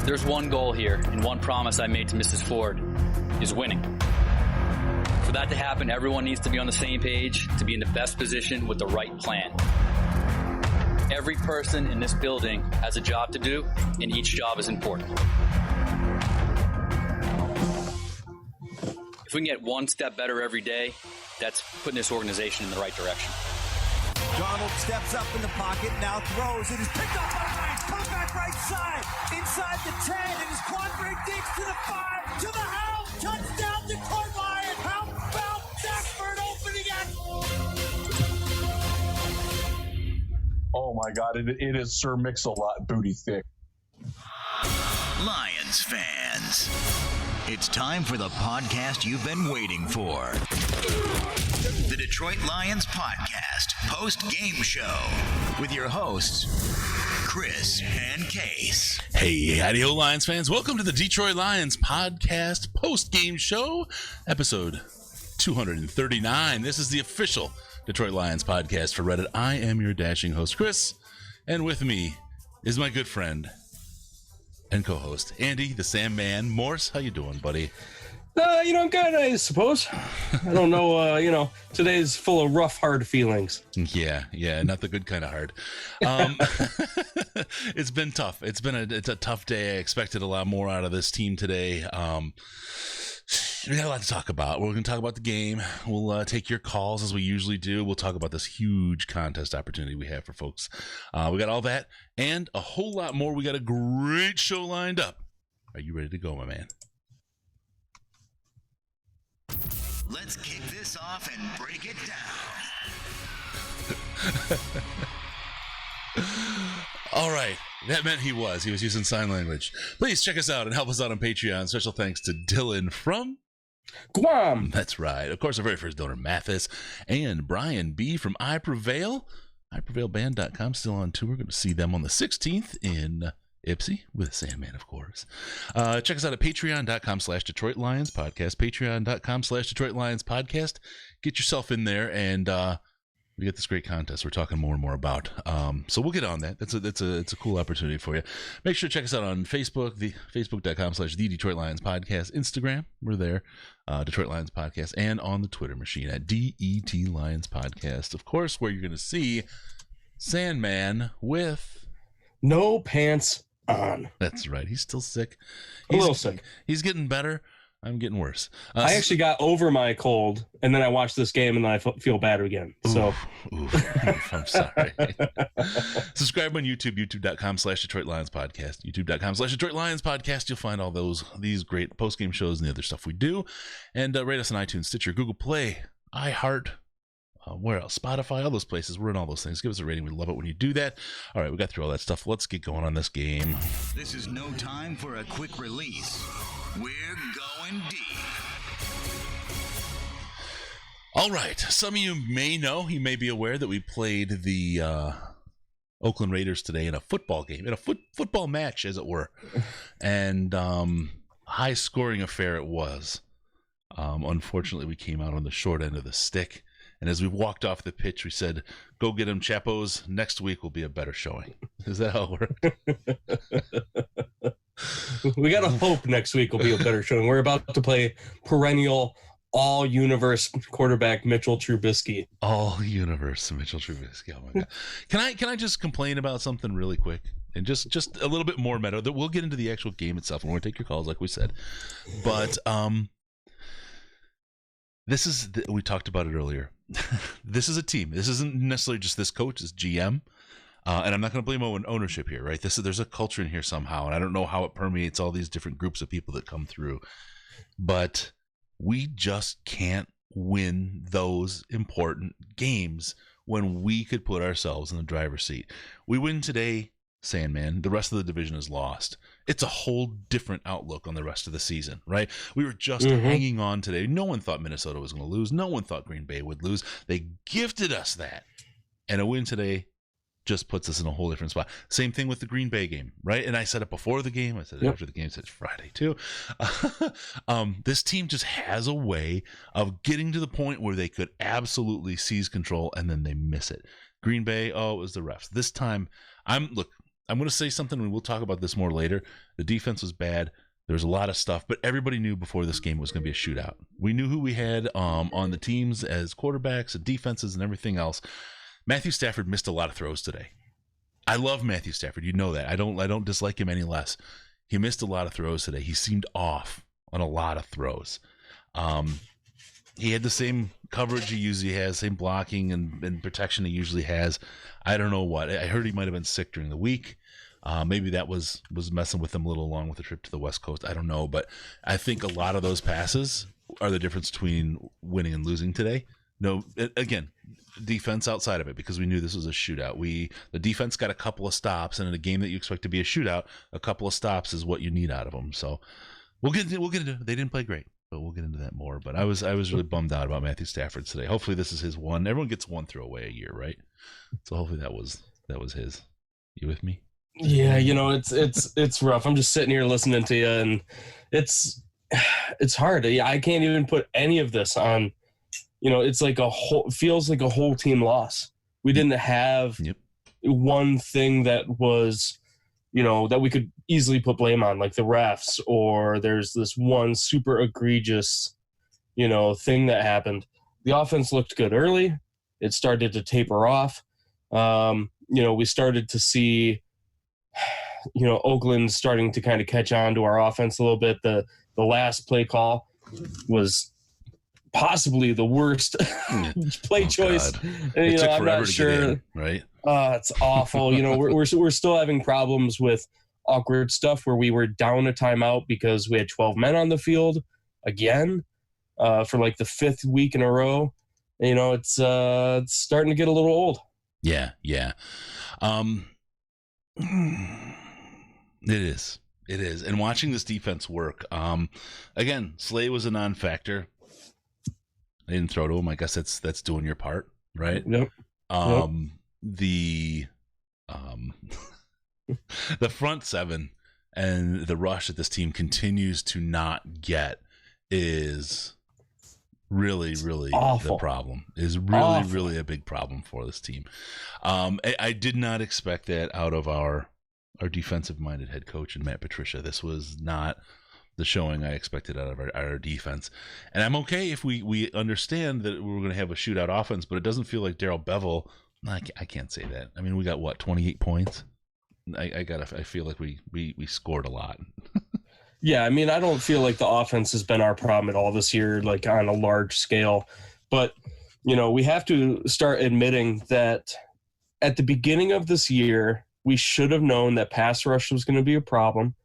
There's one goal here, and one promise I made to Mrs. Ford is winning. For that to happen, everyone needs to be on the same page to be in the best position with the right plan. Every person in this building has a job to do, and each job is important. If we can get one step better every day, that's putting this organization in the right direction. Donald steps up in the pocket, now throws. It is picked up by Wentz. Come back right side. Inside the 10. It is Quandre Diggs to the 5. To the house. Touchdown, Detroit Lions. How about Stafford opening it? Oh, my God. It is Sir Mix-a-Lot booty thick. Lions fans, it's time for the podcast you've been waiting for. The Detroit Lions Podcast post-game show with your hosts, Chris and Case. Hey, howdy ho, Lions fans. Welcome to the Detroit Lions Podcast post-game show, episode 239. This is the official Detroit Lions Podcast for Reddit. I am your dashing host, Chris, and with me is my good friend and co-host, Andy, the Sandman Morse. How you doing, buddy? I'm good, I suppose. I don't know, today's full of rough, hard feelings. Yeah, not the good kind of hard. It's been tough. It's a tough day. I expected a lot more out of this team today. We got a lot to talk about. We're going to talk about the game. We'll take your calls as we usually do. We'll talk about this huge contest opportunity we have for folks. We got all that and a whole lot more. We got a great show lined up. Are you ready to go, my man? Let's kick this off and break it down. All right. That meant he was using sign language. Please check us out and help us out on Patreon. Special thanks to Dylan from Guam. That's right. Of course, our very first donor, Mathis, and Brian B. from I Prevail. iPrevailBand.com, still on tour. We're going to see them on the 16th in Ipsy with Sandman, of course. Check us out at patreon.com/Detroit Lions Podcast. Patreon.com/Detroit Lions Podcast. Get yourself in there, and we get this great contest we're talking more and more about. So we'll get on that. It's a cool opportunity for you. Make sure to check us out on Facebook, the facebook.com/The Detroit Lions Podcast. Instagram, we're there, Detroit Lions Podcast, and on the Twitter machine at DET Lions Podcast. Of course, where you're going to see Sandman with no pants on. That's right. He's still sick. A little sick. He's getting better. I'm getting worse. I actually got over my cold, and then I watched this game, and then I feel bad again. So, I'm sorry. Subscribe on YouTube, youtube.com/Detroit Lions Podcast, youtube.com/Detroit Lions Podcast. You'll find all these great post-game shows and the other stuff we do. And rate us on iTunes, Stitcher, Google Play, iHeart, where else? Spotify, all those places. We're in all those things. Give us a rating. We love it when you do that. All right, we got through all that stuff. Let's get going on this game. This is no time for a quick release. We're going deep. All right. Some of you may know, you may be aware that we played the Oakland Raiders today in a football game, in a football match, as it were. And high-scoring affair it was. Unfortunately, we came out on the short end of the stick. And as we walked off the pitch, we said, go get them, Chapos. Next week will be a better showing. Is that how it worked? We got to hope next week will be a better showing. We're about to play perennial all-universe quarterback Mitchell Trubisky. All-universe Mitchell Trubisky. Oh, my God. Can I just complain about something really quick? And just a little bit more meta. We'll get into the actual game itself, and we're going to take your calls, like we said. But we talked about it earlier. This is a team. This isn't necessarily just this coach, it's GM. And I'm not going to blame ownership here, right? There's a culture in here somehow, and I don't know how it permeates all these different groups of people that come through. But we just can't win those important games when we could put ourselves in the driver's seat. We win today, Sandman. The rest of the division is lost. It's a whole different outlook on the rest of the season, right? We were just hanging on today. No one thought Minnesota was going to lose. No one thought Green Bay would lose. They gifted us that. And a win today just puts us in a whole different spot. Same thing with the Green Bay game, right? And I said it before the game. I said it after the game. I said it's Friday too. This team just has a way of getting to the point where they could absolutely seize control and then they miss it. Green Bay, it was the refs. This time, I'm going to say something, and we'll talk about this more later. The defense was bad. There was a lot of stuff, but everybody knew before this game it was going to be a shootout. We knew who we had on the teams as quarterbacks and defenses and everything else. Matthew Stafford missed a lot of throws today. I love Matthew Stafford. You know that. I don't dislike him any less. He missed a lot of throws today. He seemed off on a lot of throws. He had the same coverage he usually has, same blocking and protection he usually has. I don't know what. I heard he might have been sick during the week. Maybe that was messing with him a little along with the trip to the West Coast. I don't know, but I think a lot of those passes are the difference between winning and losing today. No, again, defense outside of it, because we knew this was a shootout. The defense got a couple of stops, and in a game that you expect to be a shootout, a couple of stops is what you need out of them. So we'll get into. They didn't play great, but we'll get into that more. But I was really bummed out about Matthew Stafford today. Hopefully this is his one. Everyone gets one throwaway a year, right? So hopefully that was his. You with me? Yeah, it's rough. I'm just sitting here listening to you, and it's hard. I can't even put any of this on. It's like feels like a whole team loss. We didn't have one thing that was, that we could easily put blame on, like the refs, or there's this one super egregious, thing that happened. The offense looked good early. It started to taper off. We started to see, Oakland starting to kind of catch on to our offense a little bit. The last play call was possibly the worst play choice. It took I'm forever not to sure. get in, right? It's awful. We're still having problems with awkward stuff where we were down a timeout because we had 12 men on the field again for like the 5th week in a row. It's starting to get a little old. Yeah. It is. And watching this defense work, again, Slay was a non-factor. I didn't throw to him. I guess that's doing your part, right? Yep. The the front seven and the rush that this team continues to not get is really awful. The problem. Is really a big problem for this team. I did not expect that out of our defensive-minded head coach and Matt Patricia. This was not the showing I expected out of our defense. And I'm okay if we understand that we're going to have a shootout offense, but it doesn't feel like Darrell Bevel. I can't say that. I mean, we got 28 points. I feel like we scored a lot. Yeah, I mean, I don't feel like the offense has been our problem at all this year, like on a large scale. But, we have to start admitting that at the beginning of this year, we should have known that pass rush was going to be a problem.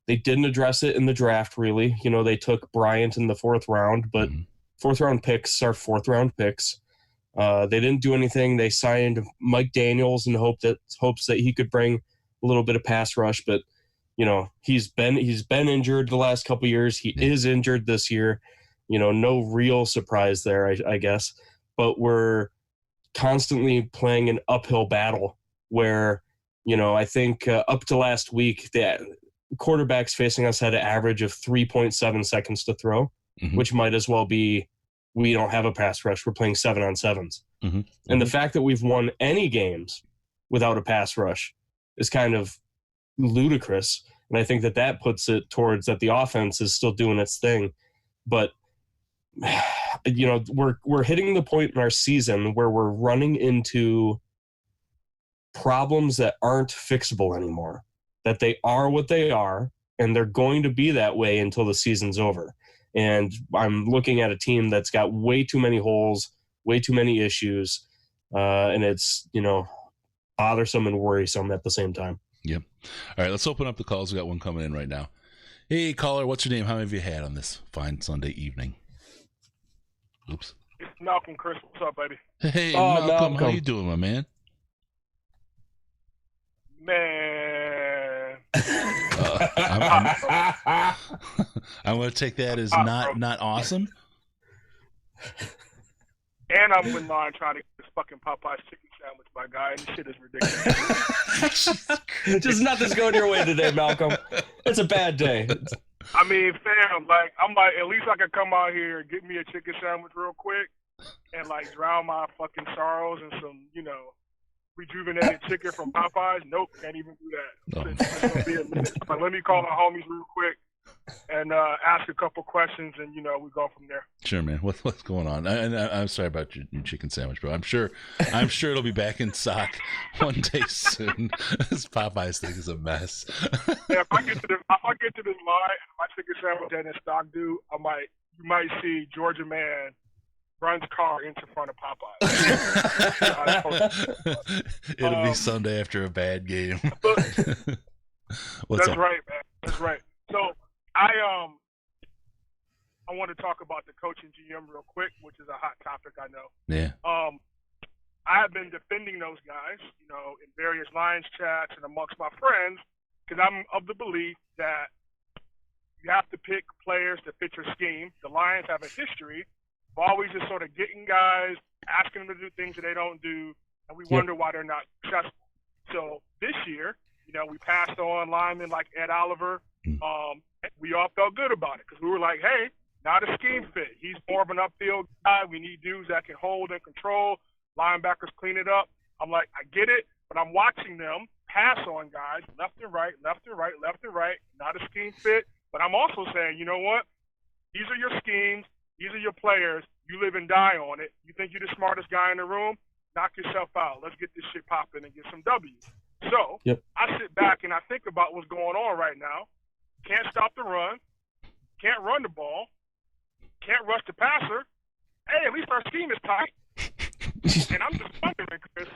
They didn't address it in the draft, really. They took Bryant in the 4th round, but 4th-round picks are 4th-round picks. They didn't do anything. They signed Mike Daniels in hopes that he could bring a little bit of pass rush, but he's been injured the last couple of years. He is injured this year. No real surprise there, I guess. But we're constantly playing an uphill battle where, I think up to last week, the quarterbacks facing us had an average of 3.7 seconds to throw, which might as well be we don't have a pass rush. We're playing 7-on-7s. And the fact that we've won any games without a pass rush is kind of ludicrous. And I think that puts it towards that the offense is still doing its thing. But, we're hitting the point in our season where we're running into problems that aren't fixable anymore, that they are what they are, and they're going to be that way until the season's over. And I'm looking at a team that's got way too many holes, way too many issues, and it's, bothersome and worrisome at the same time. Yep. All right, let's open up the calls. We got one coming in right now. Hey, caller, what's your name? How many have you had on this fine Sunday evening? Oops. It's Malcolm, Chris. What's up, baby? Hey, Malcolm. How you doing, my man? Man. I'm going to take that as not awesome. And I'm in line trying to get this fucking Popeye's chicken sandwich, my guy. This shit is ridiculous. Just nothing's going your way today, Malcolm. It's a bad day. I mean, fam, I'm at least I could come out here and get me a chicken sandwich real quick and drown my fucking sorrows in some, rejuvenated chicken from Popeyes. Nope, can't even do that. Oh. It's gonna be a minute. But let me call my homies real quick and ask a couple questions, and we go from there. Sure, man. What's going on? I'm sorry about your chicken sandwich, bro. I'm sure it'll be back in stock one day soon. This Popeyes thing is a mess. Yeah, if I get to this line and my chicken sandwich ain't in stock, dude, you might see Georgia man runs car into front of Popeyes. It'll be Sunday after a bad game. That's right, man. That's right. So I want to talk about the coaching GM real quick, which is a hot topic, I know. Yeah. I have been defending those guys, in various Lions chats and amongst my friends, because I'm of the belief that you have to pick players to fit your scheme. The Lions have a history of always just sort of getting guys, asking them to do things that they don't do, and we wonder why they're not successful. So this year, we passed on linemen like Ed Oliver. We all felt good about it because we were like, hey, not a scheme fit. He's more of an upfield guy. We need dudes that can hold and control. Linebackers clean it up. I'm like, I get it, but I'm watching them pass on guys left and right, left and right, left and right. Not a scheme fit. But I'm also saying, you know what? These are your schemes. These are your players. You live and die on it. You think you're the smartest guy in the room? Knock yourself out. Let's get this shit popping and get some W's. So I sit back and I think about what's going on right now. Can't stop the run. Can't run the ball. Can't rush the passer. Hey, at least our scheme is tight. And I'm just wondering, Chris.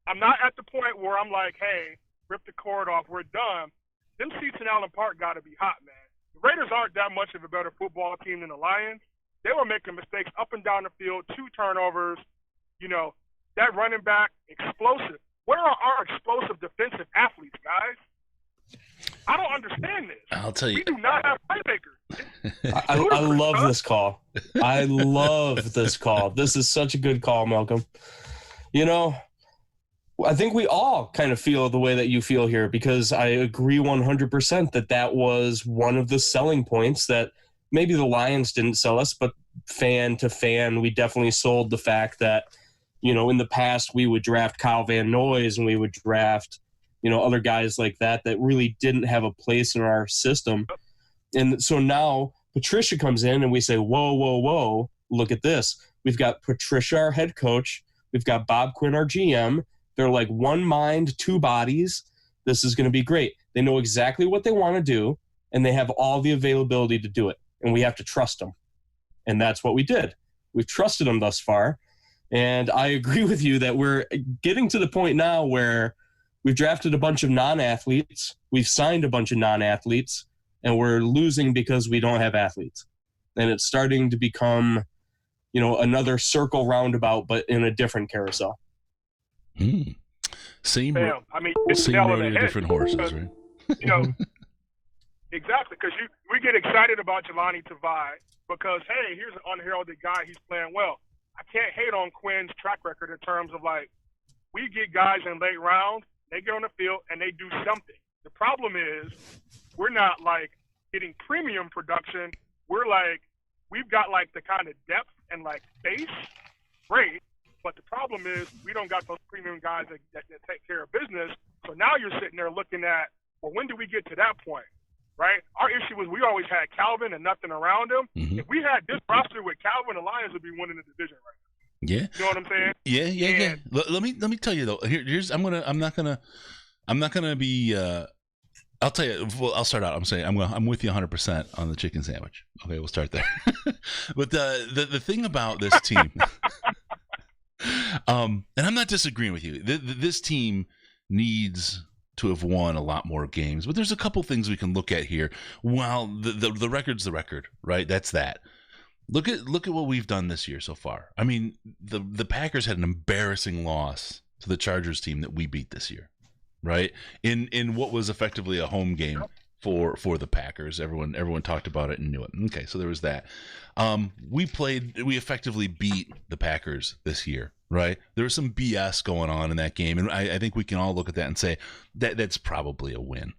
I'm not at the point where I'm like, hey, rip the cord off. We're done. Them seats in Allen Park got to be hot, man. The Raiders aren't that much of a better football team than the Lions. They were making mistakes up and down the field, 2 turnovers. That running back, explosive. Where are our explosive defensive athletes, guys? I don't understand this. I'll tell you. We do not have playmakers. I love this call. I love this call. This is such a good call, Malcolm. I think we all kind of feel the way that you feel here because I agree 100% that was one of the selling points that maybe the Lions didn't sell us, but fan to fan, we definitely sold the fact that, in the past we would draft Kyle Van Noy's and we would draft, other guys like that really didn't have a place in our system. And so now Patricia comes in and we say, whoa, look at this. We've got Patricia, our head coach. We've got Bob Quinn, our GM. They're like one mind, 2 bodies. This is going to be great. They know exactly what they want to do, and they have all the availability to do it. And we have to trust them. And that's what we did. We've trusted them thus far. And I agree with you that we're getting to the point now where we've drafted a bunch of non-athletes. We've signed a bunch of non-athletes, and we're losing because we don't have athletes. And it's starting to become, another circle roundabout, but in a different carousel. Same road, different horses, right? Exactly, because we get excited about Jelani Tavai because, hey, here's an unheralded guy. He's playing well. I can't hate on Quinn's track record in terms of, we get guys in late rounds, they get on the field, and they do something. The problem is we're not, getting premium production. We're, we've got, the kind of depth and, base. Great. But the problem is we don't got those premium guys that take care of business. So now you're sitting there looking at, well, when do we get to that point, right? Our issue was we always had Calvin and nothing around him. Mm-hmm. If we had this roster with Calvin, the Lions would be winning the division right now. Yeah. You know what I'm saying? Yeah. Let me tell you though. I'm not gonna be. I'll tell you. Well, I'll start out. I'm with you 100% on the chicken sandwich. Okay, we'll start there. But the thing about this team. And I'm not disagreeing with you. This team needs to have won a lot more games, but there's a couple things we can look at here. Well, the record's the record, right? That's that. Look at what we've done this year so far. I mean, the Packers had an embarrassing loss to the Chargers team that we beat this year, right? In what was effectively a home game for the Packers. Everyone talked about it and knew it. Okay, so there was that. We effectively beat the Packers this year, right? There was some BS going on in that game, and I think we can all look at that and say that's probably a win.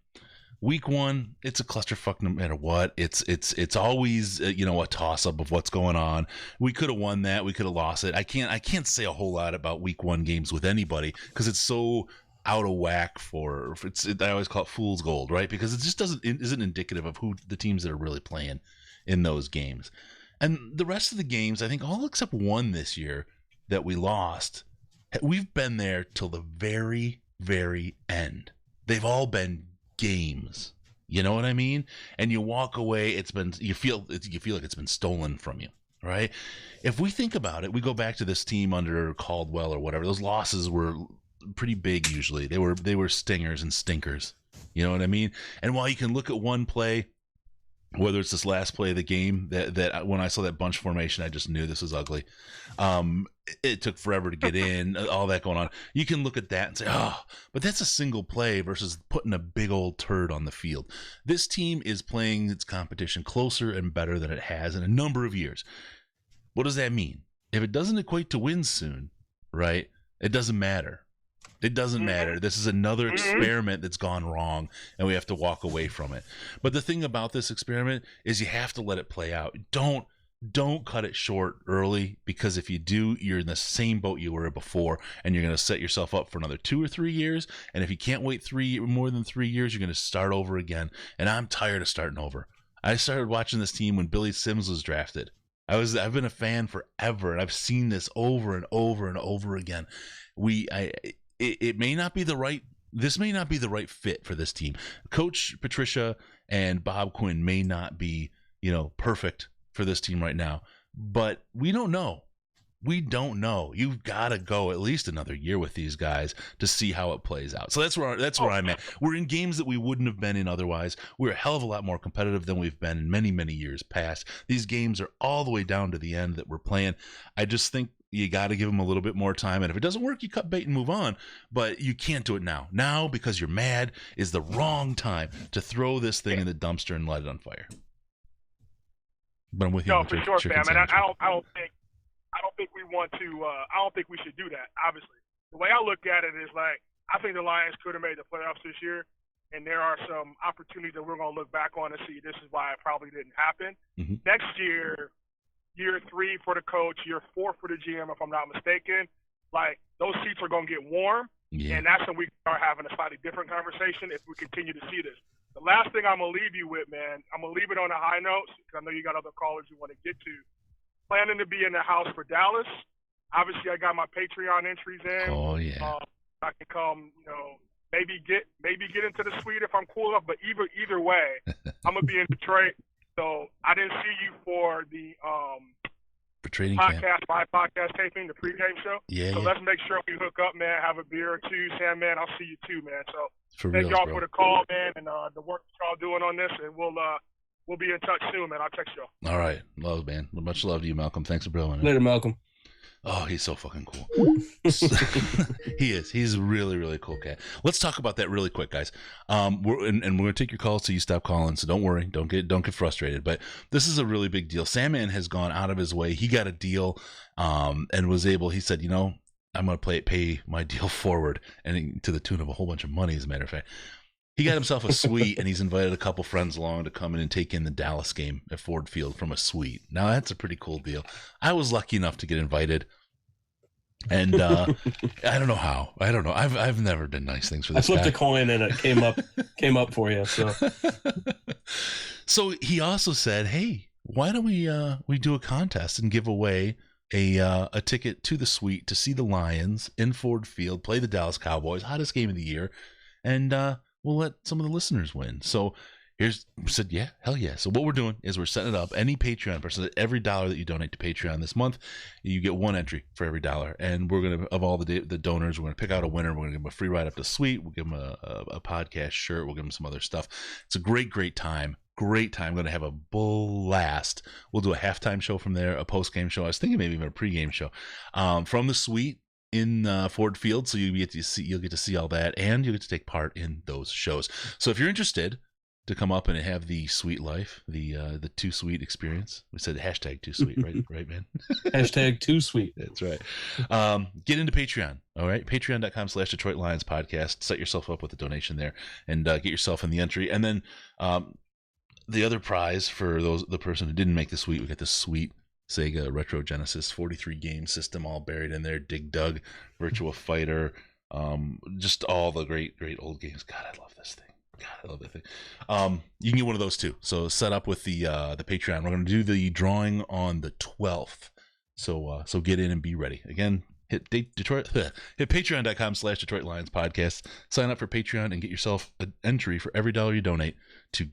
Week 1, it's a clusterfuck no matter what. It's always a toss up of what's going on. We could have won that. We could have lost it. I can't say a whole lot about Week 1 games with anybody because it's so out of whack I always call it fool's gold, right? Because it just isn't indicative of who the teams that are really playing in those games. And the rest of the games, I think all except one this year that we lost, we've been there till the very, very end. They've all been games. You know what I mean? And you walk away, you feel like it's been stolen from you, right? If we think about it, we go back to this team under Caldwell or whatever. Those losses were pretty big usually. They were stingers and stinkers. You know what I mean? And while you can look at one play, whether it's this last play of the game that when I saw that bunch formation, I just knew this was ugly. It took forever to get in, all that going on. You can look at that and say, oh, but that's a single play versus putting a big old turd on the field. This team is playing its competition closer and better than it has in a number of years. What does that mean? If it doesn't equate to wins soon, right, it doesn't matter. It doesn't matter. This is another experiment that's gone wrong, and we have to walk away from it. But the thing about this experiment is you have to let it play out. Don't cut it short early, because if you do, you're in the same boat you were before, and you're going to set yourself up for another 2 or 3 years. And if you can't wait more than 3 years, you're going to start over again. And I'm tired of starting over. I started watching this team when Billy Sims was drafted. I've been a fan forever, and I've seen this over and over and over again. It may not be this may not be the right fit for this team. Coach Patricia and Bob Quinn may not be, perfect for this team right now, but we don't know. We don't know. You've got to go at least another year with these guys to see how it plays out. So that's where I'm at. We're in games that we wouldn't have been in otherwise. We're a hell of a lot more competitive than we've been in many, many years past. These games are all the way down to the end that we're playing. I just think you got to give them a little bit more time. And if it doesn't work, you cut bait and move on. But you can't do it now. Now, because you're mad, is the wrong time to throw this thing in the dumpster and light it on fire. But I'm with you. No, for sure, fam. And I don't think we want to. I don't think we should do that. Obviously, the way I look at it is like I think the Lions could have made the playoffs this year, and there are some opportunities that we're going to look back on and see this is why it probably didn't happen. Mm-hmm. Next year, year 3 for the coach, year 4 for the GM, if I'm not mistaken, like those seats are going to get warm, and that's when we start having a slightly different conversation if we continue to see this. The last thing I'm going to leave you with, man, I'm going to leave it on a high note because I know you got other callers you want to get to. Planning to be in the house for Dallas. Obviously, I got my Patreon entries in. Oh, yeah. I can come, maybe get into the suite if I'm cool enough. But either way, I'm gonna be in Detroit. So I didn't see you for the for training podcast, camp. live podcast taping, the pregame show. Yeah. So let's make sure we hook up, man. Have a beer or two, Sam, man. I'll see you too, man. So Thank y'all for the call, man, and the work y'all doing on this, and we'll be in touch soon, man. I'll text y'all. All right. Love, man. Much love to you, Malcolm. Thanks for bringing it. Later, Malcolm. Oh, he's so fucking cool. He is. He's a really, really cool cat. Let's talk about that really quick, guys. We're going to take your calls till you stop calling, so don't worry. Don't get frustrated. But this is a really big deal. Sandman has gone out of his way. He got a deal and was able, he said, I'm going to pay my deal forward, and to the tune of a whole bunch of money, as a matter of fact. He got himself a suite, and he's invited a couple friends along to come in and take in the Dallas game at Ford Field from a suite. Now, that's a pretty cool deal. I was lucky enough to get invited, and I don't know how. I don't know. I've never done nice things for this guy. I flipped a coin, and it came up for you. So he also said, "Hey, why don't we do a contest and give away a ticket to the suite to see the Lions in Ford Field play the Dallas Cowboys, hottest game of the year, and we'll let some of the listeners win." So we said, yeah, hell yeah. So what we're doing is we're setting it up. Any Patreon person, every $1 that you donate to Patreon this month, you get one entry for every $1. And we're going to, of all the donors, we're going to pick out a winner. We're going to give them a free ride up to Suite. We'll give them a podcast shirt. We'll give them some other stuff. It's a great, great time. Great time. Going to have a blast. We'll do a halftime show from there, a post-game show. I was thinking maybe even a pre-game show from the Suite in Ford Field. So you'll get to see all that, and you'll get to take part in those shows. So if you're interested, to come up and have the sweet life, the too sweet experience. We said hashtag too sweet, right? Right, man. Hashtag too sweet. That's right. Get into Patreon. All right. Patreon.com/Detroit Lions Podcast. Set yourself up with a donation there and get yourself in the entry. And then the other prize for the person who didn't make the suite, we got this sweet Sega Retro Genesis 43 game system all buried in there. Dig Dug, Virtua Fighter, just all the great old games. God, I love this thing. God, I love that thing. You can get one of those too. So set up with the Patreon. We're going to do the drawing on the 12th. So get in and be ready. Again, hit patreon.com/Detroit Lions Podcast. Sign up for Patreon and get yourself an entry for every $1 you donate to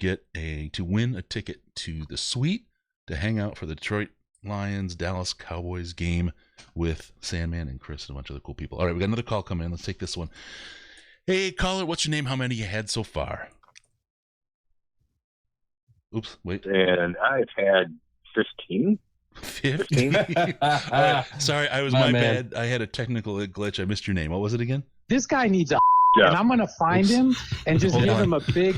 win a ticket to the suite to hang out for the Detroit Lions Dallas Cowboys game with Sandman and Chris and a bunch of other cool people. All right, we got another call coming in. Let's take this one. Hey, caller, what's your name? How many you had so far? Oops, wait. And I've had 15. 15? All right, sorry, I was my bad. I had a technical glitch. I missed your name. What was it again? This guy needs a and I'm going to find him and just give him a big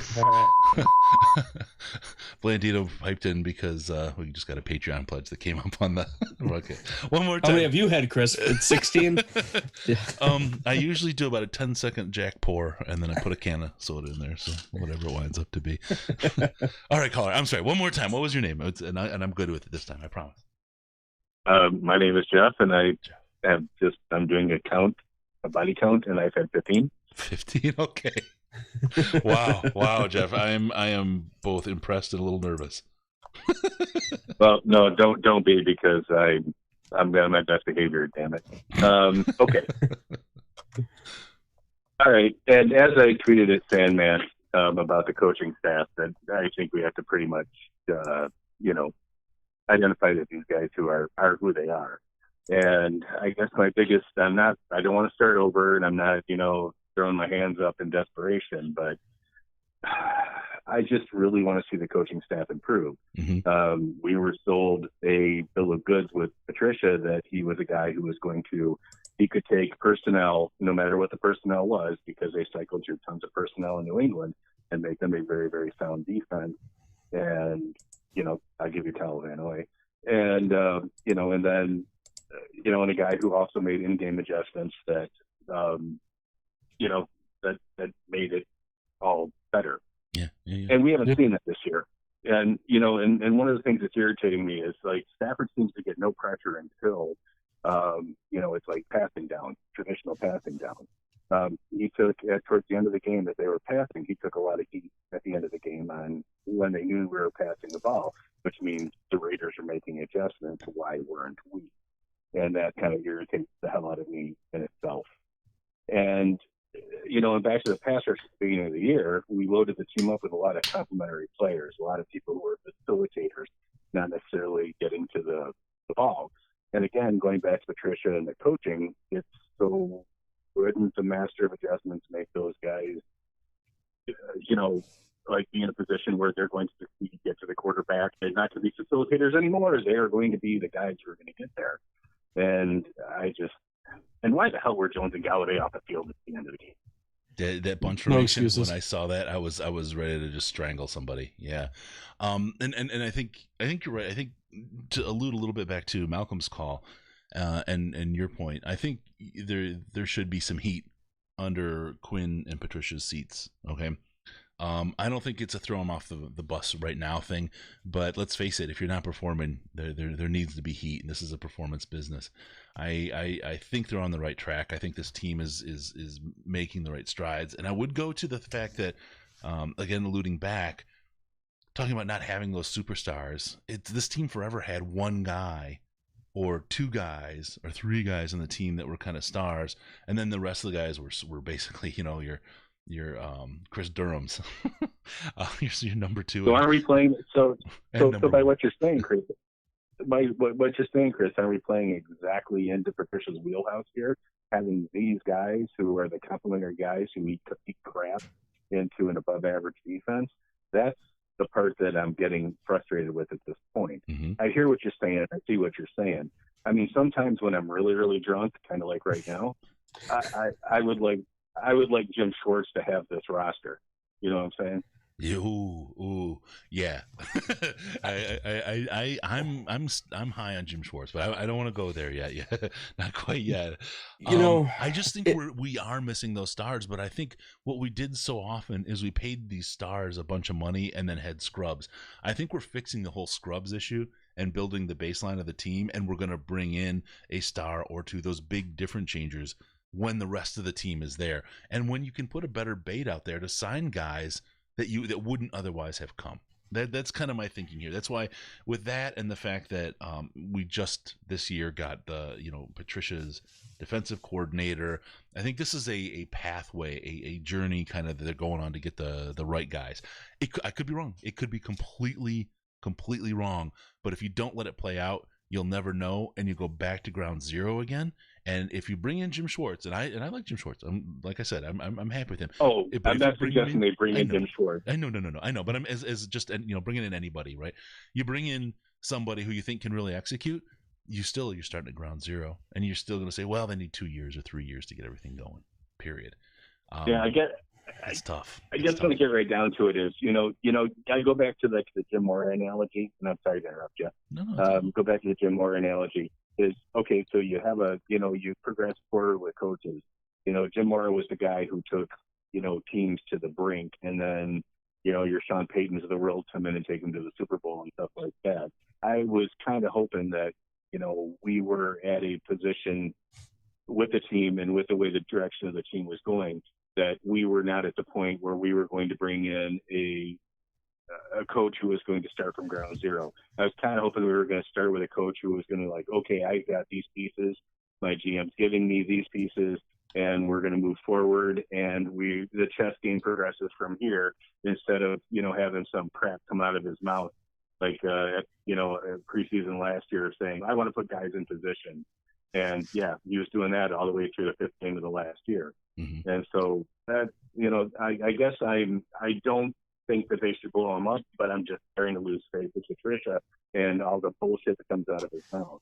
Blandito piped in because we just got a Patreon pledge that came up on the okay. One more time. How many have you had, Chris? 16? I usually do about a 10-second jack pour and then I put a can of soda in there, so whatever it winds up to be. All right, caller, I'm sorry, one more time. What was your name? And I'm good with it this time, I promise. My name is Jeff, and I'm doing a body count, and I've had 15. 15, okay. Wow, Jeff. I am both impressed and a little nervous. Well, no, don't be, because I'm on my best behavior. Damn it. Okay. All right. And as I tweeted at Sandman about the coaching staff, that I think we have to pretty much, identify that these guys who are who they are. And I guess my biggest, I don't want to start over, and I'm not, throwing my hands up in desperation, but I just really want to see the coaching staff improve. Mm-hmm. We were sold a bill of goods with Patricia that he was a guy who was he could take personnel, no matter what the personnel was, because they cycled through tons of personnel in New England, and make them a very, very sound defense. And, I'll give you Tal Vanoy. And, and then, and a guy who also made in-game adjustments that, that made it all better. Yeah. And we haven't seen that this year. And, and one of the things that's irritating me is, like, Stafford seems to get no pressure until, it's like passing down, traditional passing down. He took, towards the end of the game that they were passing, he took a lot of heat at the end of the game on when they knew we were passing the ball, which means the Raiders are making adjustments to why weren't we. And that kind of irritates the hell out of me in itself. And, and back to the pass rush at the beginning of the year, we loaded the team up with a lot of complementary players, a lot of people who were facilitators, not necessarily getting to the ball. And again, going back to Patricia and the coaching, it's so wouldn't the master of adjustments make those guys, like be in a position where they're going to get to the quarterback and not to be facilitators anymore? They are going to be the guys who are going to get there. And why the hell were Jones and Galladay off the field at the end of the game? That bunch formation, when I saw that, I was ready to just strangle somebody. Yeah. And I think you're right. I think to allude a little bit back to Malcolm's call, and your point, I think there should be some heat under Quinn and Patricia's seats. Okay. I don't think it's a throw them off the bus right now thing, but let's face it, if you're not performing, there needs to be heat, and this is a performance business. I think they're on the right track. I think this team is making the right strides, and I would go to the fact that, again, alluding back, talking about not having those superstars. This team forever had one guy, or two guys, or three guys on the team that were kind of stars, and then the rest of the guys were basically, your Chris Durham's, your number two. So are we playing? So by what you're saying, Chris, are we playing exactly into Patricia's wheelhouse here? Having these guys who are the complementary guys who eat crap into an above-average defense. That's the part that I'm getting frustrated with at this point. Mm-hmm. I hear what you're saying. I see what you're saying. I mean, sometimes when I'm really, really drunk, kind of like right now, I would like Jim Schwartz to have this roster. You know what I'm saying? Ooh, yeah. I'm high on Jim Schwartz, but I don't want to go there yet. Yeah, not quite yet. I just think we are missing those stars. But I think what we did so often is we paid these stars a bunch of money and then had scrubs. I think we're fixing the whole scrubs issue and building the baseline of the team, and we're going to bring in a star or two, those big different changers, when the rest of the team is there, and when you can put a better bait out there to sign guys that wouldn't otherwise have come. That's kind of my thinking here. That's why, with that and the fact that we just this year got Patricia's defensive coordinator, I think this is a pathway, a journey kind of that they're going on to get the right guys. I could be wrong. It could be completely wrong. But if you don't let it play out, you'll never know, and you go back to ground zero again. And if you bring in Jim Schwartz, and I like Jim Schwartz, like I said, I'm happy with him. Oh, I'm not suggesting they bring in Jim Schwartz. I know, but I'm as just bringing in anybody, right? You bring in somebody who you think can really execute, you're starting at ground zero, and you're still going to say, well, they need 2 years or 3 years to get everything going. Period. I get. It's tough. I guess when I get right down to it is, I go back to the Jim Mora analogy, and I'm sorry to interrupt you. No. Go back to the Jim Mora analogy. Is okay. So you have you progress forward with coaches. Jim Mora was the guy who took, teams to the brink, and then, your Sean Paytons of the world come in and take them to the Super Bowl and stuff like that. I was kind of hoping that, we were at a position with the team and with the way the direction of the team was going, that we were not at the point where we were going to bring in a coach who was going to start from ground zero. I was kind of hoping we were going to start with a coach who was going to okay, I got these pieces, my GM's giving me these pieces, and we're going to move forward, and the chess game progresses from here, instead of, having some crap come out of his mouth, like, preseason last year, saying, I want to put guys in position. And yeah, he was doing that all the way through the fifth game of the last year. Mm-hmm. And so that, I guess I don't think that they should blow him up, but I'm just starting to lose faith with Patricia and all the bullshit that comes out of his mouth.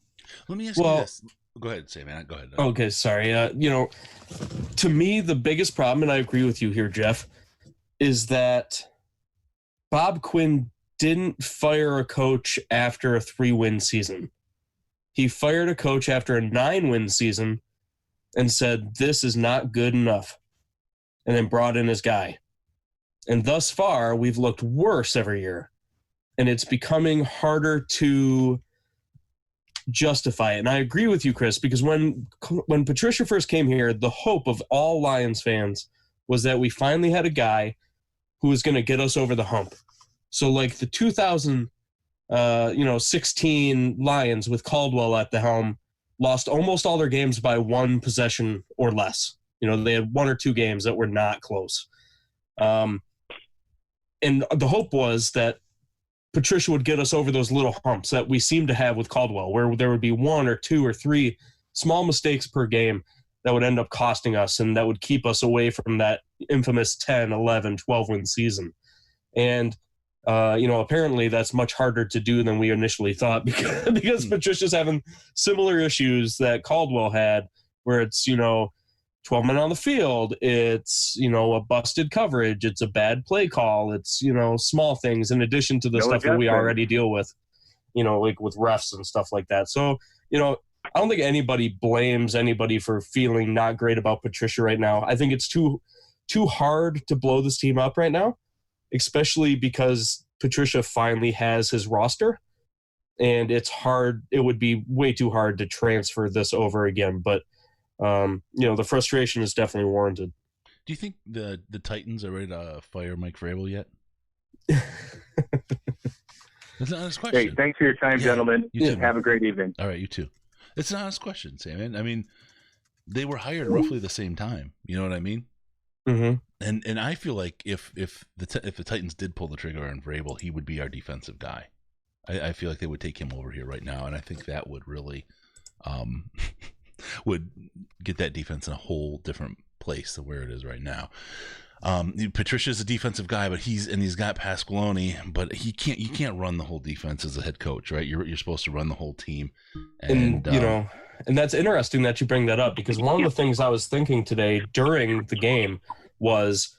Let me ask you this. Go ahead, man. Go ahead. Okay, sorry. To me, the biggest problem, and I agree with you here, Jeff, is that Bob Quinn didn't fire a coach after a 3-win season. He fired a coach after a 9-win season and said, this is not good enough, and then brought in his guy. And thus far, we've looked worse every year. And it's becoming harder to justify it. And I agree with you, Chris, because when Patricia first came here, the hope of all Lions fans was that we finally had a guy who was going to get us over the hump. So like the 2016 Lions with Caldwell at the helm lost almost all their games by 1 possession or less. They had 1 or 2 games that were not close. And the hope was that Patricia would get us over those little humps that we seem to have with Caldwell, where there would be 1 or 2 or 3 small mistakes per game that would end up costing us, and that would keep us away from that infamous 10, 11, 12-win season. And, apparently that's much harder to do than we initially thought, because Patricia's having similar issues that Caldwell had, where it's, 12 men on the field, it's, a busted coverage, it's a bad play call, it's, small things in addition to the stuff that we already deal with, like with refs and stuff like that. So, I don't think anybody blames anybody for feeling not great about Patricia right now. I think it's too hard to blow this team up right now, especially because Patricia finally has his roster, and it's hard. It would be way too hard to transfer this over again, but the frustration is definitely warranted. Do you think the Titans are ready to fire Mike Vrabel yet? That's an honest question. Hey, thanks for your time, gentlemen. Have a great evening. All right, you too. It's an honest question, Sam. I mean, they were hired roughly the same time. You know what I mean? Mm-hmm. And I feel like if the Titans did pull the trigger on Vrabel, he would be our defensive guy. I feel like they would take him over here right now, and I think that would really would get that defense in a whole different place than where it is right now. Patricia's a defensive guy, but he's got Pasqualoni, but you can't run the whole defense as a head coach, right? You're supposed to run the whole team, and and that's interesting that you bring that up, because one of the things I was thinking today during the game was,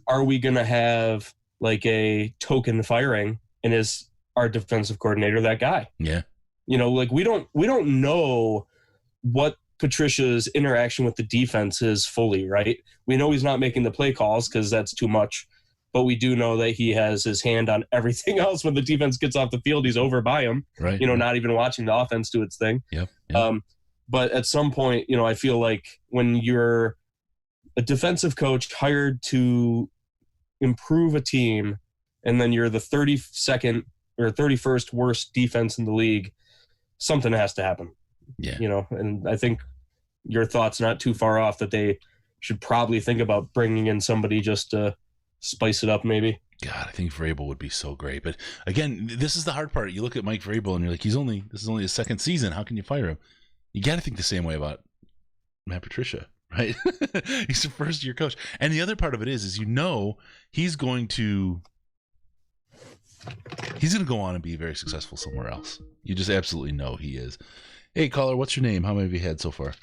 are we going to have like a token firing, and is our defensive coordinator that guy? Yeah. Like we don't know what Patricia's interaction with the defense is fully, right? We know he's not making the play calls because that's too much, but we do know that he has his hand on everything else. When the defense gets off the field, he's over by him, right? Not even watching the offense do its thing. Yep. But at some point, I feel like when you're a defensive coach hired to improve a team, and then you're the 32nd or 31st worst defense in the league, something has to happen. Yeah. And I think your thought's not too far off that they should probably think about bringing in somebody just to spice it up maybe. God, I think Vrabel would be so great. But again, this is the hard part. You look at Mike Vrabel and you're like, this is only his second season. How can you fire him? You got to think the same way about Matt Patricia, right? He's a first-year coach. And the other part of it is he's going to go on and be very successful somewhere else. You just absolutely know he is. Hey, caller, what's your name? How many have you had so far?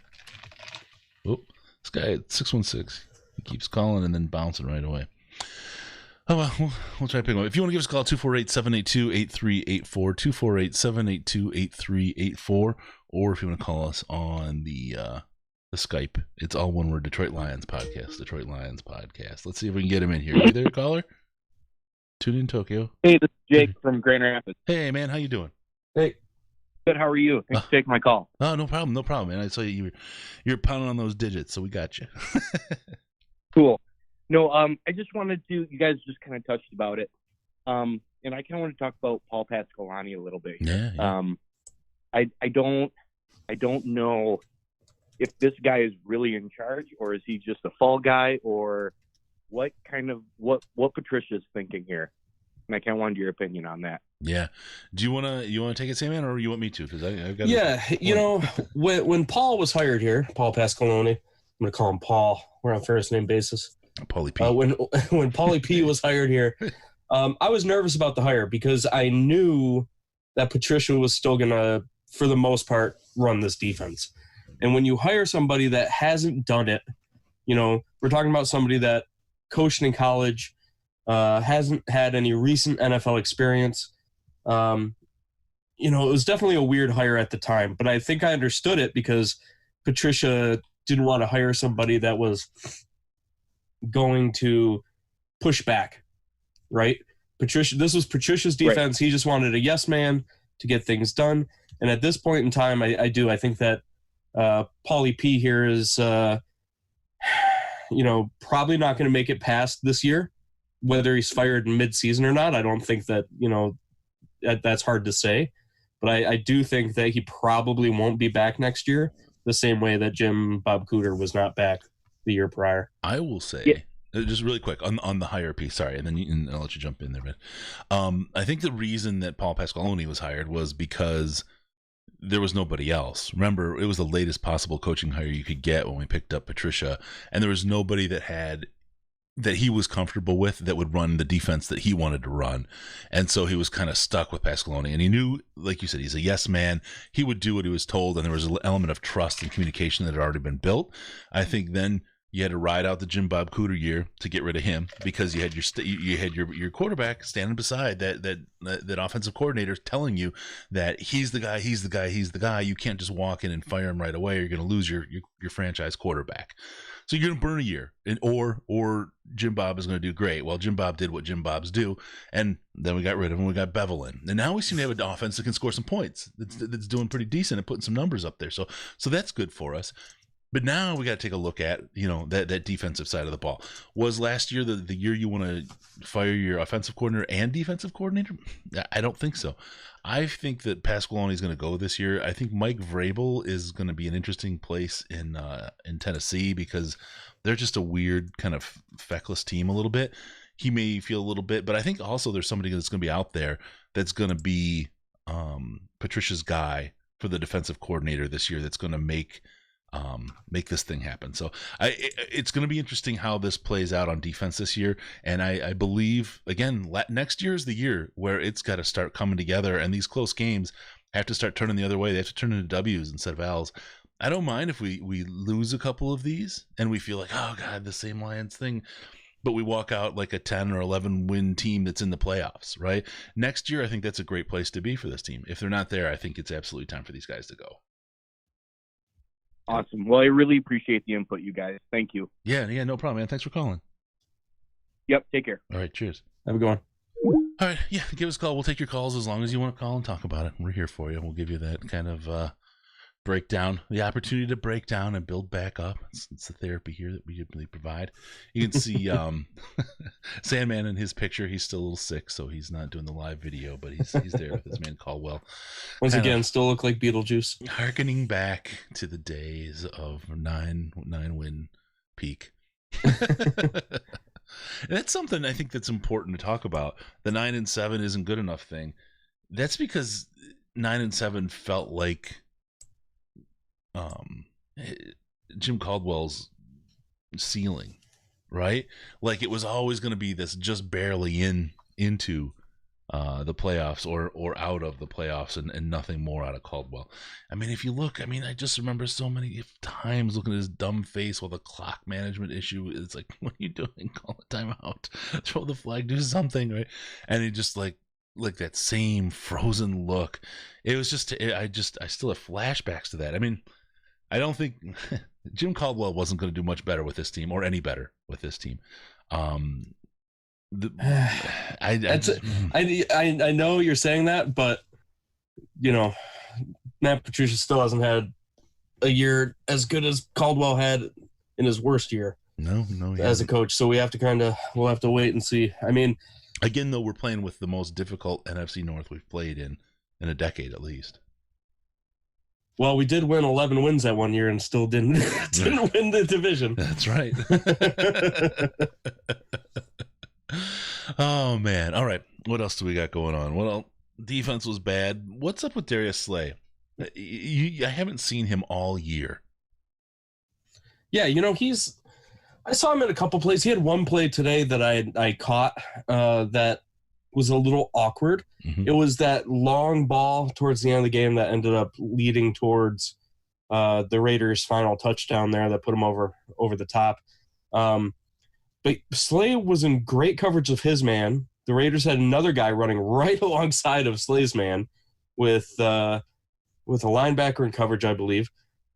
Oh, this guy at 616. He keeps calling and then bouncing right away. Oh, well, we'll try to pick him up. If you want to give us a call, 248-782-8384, 248-782-8384, or if you want to call us on the Skype, it's all one word, Detroit Lions Podcast, Detroit Lions Podcast. Let's see if we can get him in here. Are you there, caller? Tune in, Tokyo. Hey, this is Jake from Grand Rapids. Hey, man, how you doing? Hey. Good, how are you? Thanks for taking my call. Oh, no problem, man. I saw you're pounding on those digits, so we got you. Cool. No, I just wanted to, you guys just kind of touched about it. And I kind of want to talk about Paul Pasqualoni a little bit. Yeah. I don't know if this guy is really in charge, or is he just a fall guy, or what Patricia's thinking here. And I kind of wanted your opinion on that. Yeah. Do you want to take it, Sam, or you want me to? Because I've got. Yeah, when Paul was hired here, Paul Pasqualoni, I'm going to call him Paul. We're on first name basis. Paulie P. When Paulie P was hired here, I was nervous about the hire because I knew that Patricia was still going to, for the most part, run this defense. And when you hire somebody that hasn't done it, we're talking about somebody that coached in college, hasn't had any recent NFL experience. It was definitely a weird hire at the time, but I think I understood it because Patricia didn't want to hire somebody that was going to push back, right? This was Patricia's defense. Right. He just wanted a yes man to get things done. And at this point in time, I think that Paulie P here is, probably not going to make it past this year, whether he's fired in mid-season or not. I don't think that, that's hard to say. But I do think that he probably won't be back next year the same way that Jim Bob Cooter was not back the year prior. I will say, just really quick, on the hire piece, sorry, and then I'll let you jump in there, man. I think the reason that Paul Pasqualoni was hired was because there was nobody else. Remember, it was the latest possible coaching hire you could get when we picked up Patricia, and there was nobody that he was comfortable with that would run the defense that he wanted to run. And so he was kind of stuck with Pasqualoni, and he knew, like you said, he's a yes man. He would do what he was told, and there was an element of trust and communication that had already been built. I think then you had to ride out the Jim Bob Cooter year to get rid of him because you had your quarterback standing beside that offensive coordinator telling you that he's the guy. You can't just walk in and fire him right away. You're going to lose your franchise quarterback. So you're going to burn a year, or Jim Bob is going to do great. Well, Jim Bob did what Jim Bobs do, and then we got rid of him. We got Bevel in, and now we seem to have an offense that can score some points. That's doing pretty decent and putting some numbers up there. So that's good for us. But now we got to take a look at that defensive side of the ball. Was last year the year you want to fire your offensive coordinator and defensive coordinator? I don't think so. I think that Pasqualoni is going to go this year. I think Mike Vrabel is going to be an interesting place in Tennessee because they're just a weird kind of feckless team a little bit. He may feel a little bit, but I think also there's somebody that's going to be out there that's going to be Patricia's guy for the defensive coordinator this year that's going to make this thing happen. So it's going to be interesting how this plays out on defense this year. And I believe, again, next year is the year where it's got to start coming together, and these close games have to start turning the other way. They have to turn into W's instead of L's. I don't mind if we lose a couple of these and we feel like, oh God, the same Lions thing. but we walk out like a 10 or 11 win team that's in the playoffs, right? Next year, I think that's a great place to be for this team. If they're not there, I think it's absolutely time for these guys to go. Awesome. Well, I really appreciate the input, you guys. Thank you. Yeah, no problem, man. Thanks for calling. Yep, take care. All right, cheers. Have a good one. All right, yeah, give us a call. We'll take your calls as long as you want to call and talk about it. We're here for you. We'll give you that kind of breakdown, the opportunity to break down and build back up. It's the therapy here that we really provide. You can see Sandman in his picture. He's still a little sick, so he's not doing the live video, but he's there with his man Caldwell. Once again, still look like Beetlejuice. Harkening back to the days of nine win peak. And that's something I think that's important to talk about. The 9-7 isn't good enough thing. That's because 9-7 felt like Jim Caldwell's ceiling, right? Like it was always going to be this just barely into the playoffs or out of the playoffs and nothing more out of Caldwell. I mean, if you look, I just remember so many times looking at his dumb face while the clock management issue is like, what are you doing? Call a timeout, throw the flag, do something, right? And he just like that same frozen look. It was just, I still have flashbacks to that. I mean, I don't think Jim Caldwell wasn't going to do much better with this team or any better with this team. I know you're saying that, but Matt Patricia still hasn't had a year as good as Caldwell had in his worst year. No, as a coach. So we'll have to wait and see. I mean, again, though, we're playing with the most difficult NFC North we've played in a decade at least. Well, we did win 11 wins that one year and still didn't win the division. That's right. Oh, man. All right. What else do we got going on? Well, defense was bad. What's up with Darius Slay? I haven't seen him all year. Yeah, I saw him in a couple plays. He had one play today that I caught that was a little awkward. Mm-hmm. It was that long ball towards the end of the game that ended up leading towards the Raiders' final touchdown there that put him over the top. But Slay was in great coverage of his man. The Raiders had another guy running right alongside of Slay's man with a linebacker in coverage, I believe.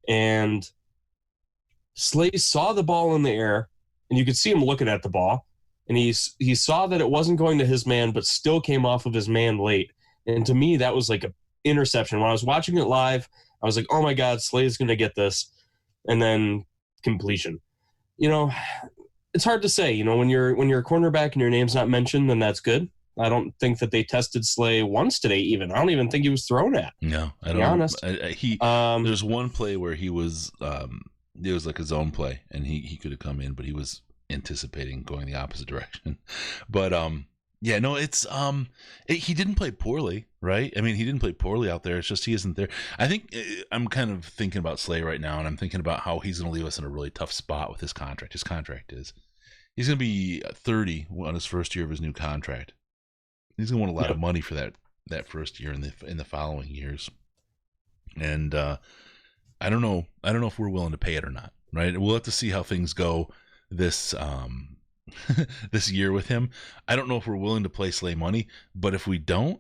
And Slay saw the ball in the air, and you could see him looking at the ball. And he saw that it wasn't going to his man, but still came off of his man late. And to me, that was like an interception. When I was watching it live, I was like, oh, my God, Slay's going to get this. And then completion. It's hard to say. When you're a cornerback and your name's not mentioned, then that's good. I don't think that they tested Slay once today even. I don't even think he was thrown at. No, I don't. To be honest. There's one play where he was it was like a zone play, and he could have come in, but he was anticipating going the opposite direction. But it's he didn't play poorly, right? I mean, he didn't play poorly out there. It's just he isn't there. I think I'm kind of thinking about Slay right now, and I'm thinking about how he's going to leave us in a really tough spot with his contract. His contract is he's going to be 30 on his first year of his new contract. He's going to want a lot of money for that first year in the following years, and I don't know if we're willing to pay it or not. Right? We'll have to see how things go this this year with him. I don't know if we're willing to play Slay money, but if we don't,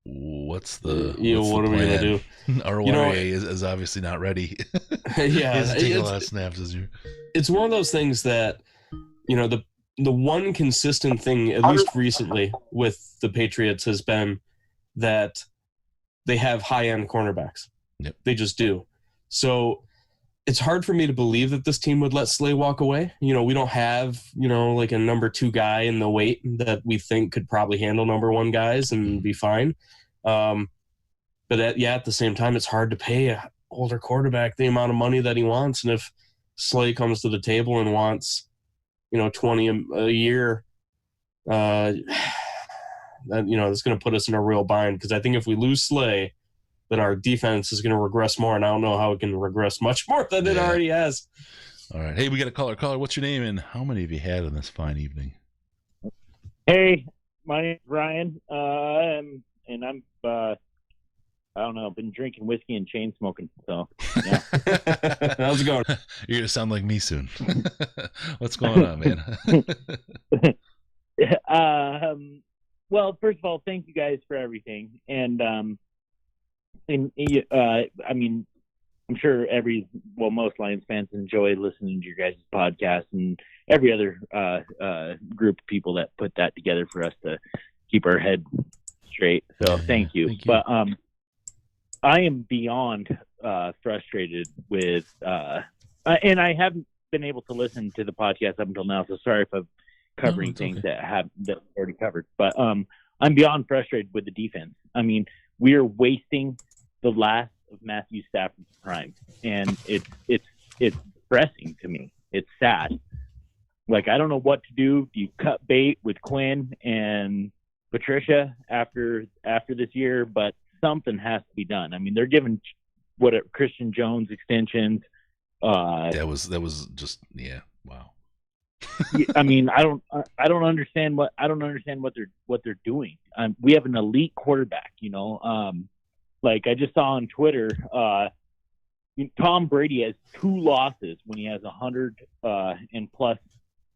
what's the what are we gonna do? RORA is obviously not ready. Yeah, he taking a lot of snaps this year. It's one of those things that the one consistent thing, at least recently, with the Patriots has been that they have high-end cornerbacks. Yep. They just do. So it's hard for me to believe that this team would let Slay walk away. We don't have, like a number 2 guy in the weight that we think could probably handle number 1 guys and be fine. But at the same time, it's hard to pay an older quarterback the amount of money that he wants. And if Slay comes to the table and wants, 20 a year, that, that's going to put us in a real bind. Because I think if we lose Slay, then our defense is going to regress more, and I don't know how it can regress much more than it already has. All right. Hey, we got a caller. Caller, what's your name, and how many have you had on this fine evening? Hey, my name's Ryan, and I'm I don't know. I've been drinking whiskey and chain smoking. So, yeah. How's it going? You're gonna sound like me soon. What's going on, man? Well, first of all, thank you guys for everything, and I mean, I'm sure most Lions fans enjoy listening to your guys' podcast and every other group of people that put that together for us to keep our head straight. So thank you. But I am beyond frustrated with, and I haven't been able to listen to the podcast up until now. So sorry if I'm covering things that I've already covered. But I'm beyond frustrated with the defense. I mean, we are wasting the last of Matthew Stafford's prime, and it's depressing to me. It's sad. Like, I don't know what to do. Do you cut bait with Quinn and Patricia after this year? But something has to be done. I mean, they're giving Christian Jones extensions. That was just wow. I mean, I don't understand what they're doing. We have an elite quarterback, like I just saw on Twitter, Tom Brady has 2 losses when he has 100 and plus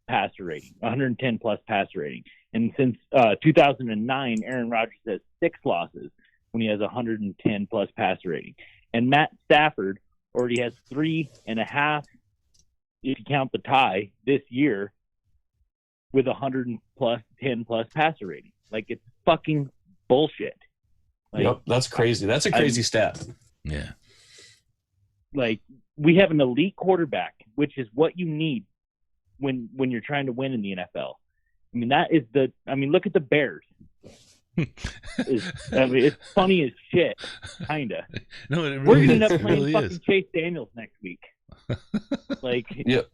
passer rating, 110 plus passer rating. And since 2009, Aaron Rodgers has 6 losses when he has 110 plus passer rating. And Matt Stafford already has 3.5, if you count the tie, this year with 110 plus passer rating. Like, it's fucking bullshit. Like, yep, that's crazy. That's a crazy stat. Yeah. Like, we have an elite quarterback, which is what you need when you're trying to win in the NFL. I mean, look at the Bears. It's funny as shit, kinda. No, it really we're gonna end up it playing really fucking is. Chase Daniels next week. Like, yep.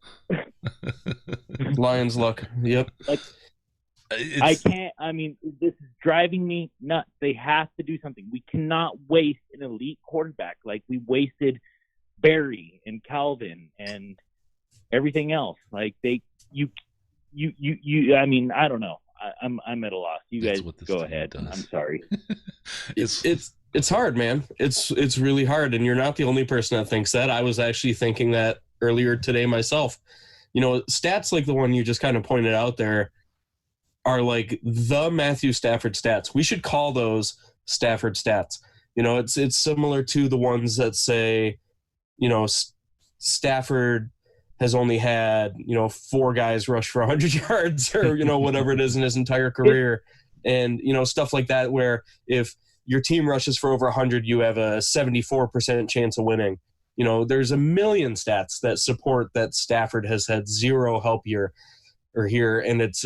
Lions luck. Yep. Like, I can't. I mean, this is driving me nuts. They have to do something. We cannot waste an elite quarterback like we wasted Barry and Calvin and everything else. Like, I mean, I don't know. I'm at a loss. You guys go ahead. Does. I'm sorry. It's hard, man. It's really hard, and you're not the only person that thinks that. I was actually thinking that earlier today myself. Stats like the one you just kind of pointed out there are like the Matthew Stafford stats. We should call those Stafford stats. It's similar to the ones that say, Stafford has only had, 4 guys rush for 100 yards or, whatever it is in his entire career. And, stuff like that, where if your team rushes for over 100, you have a 74% chance of winning. There's a million stats that support that Stafford has had 0 help year or here. And it's,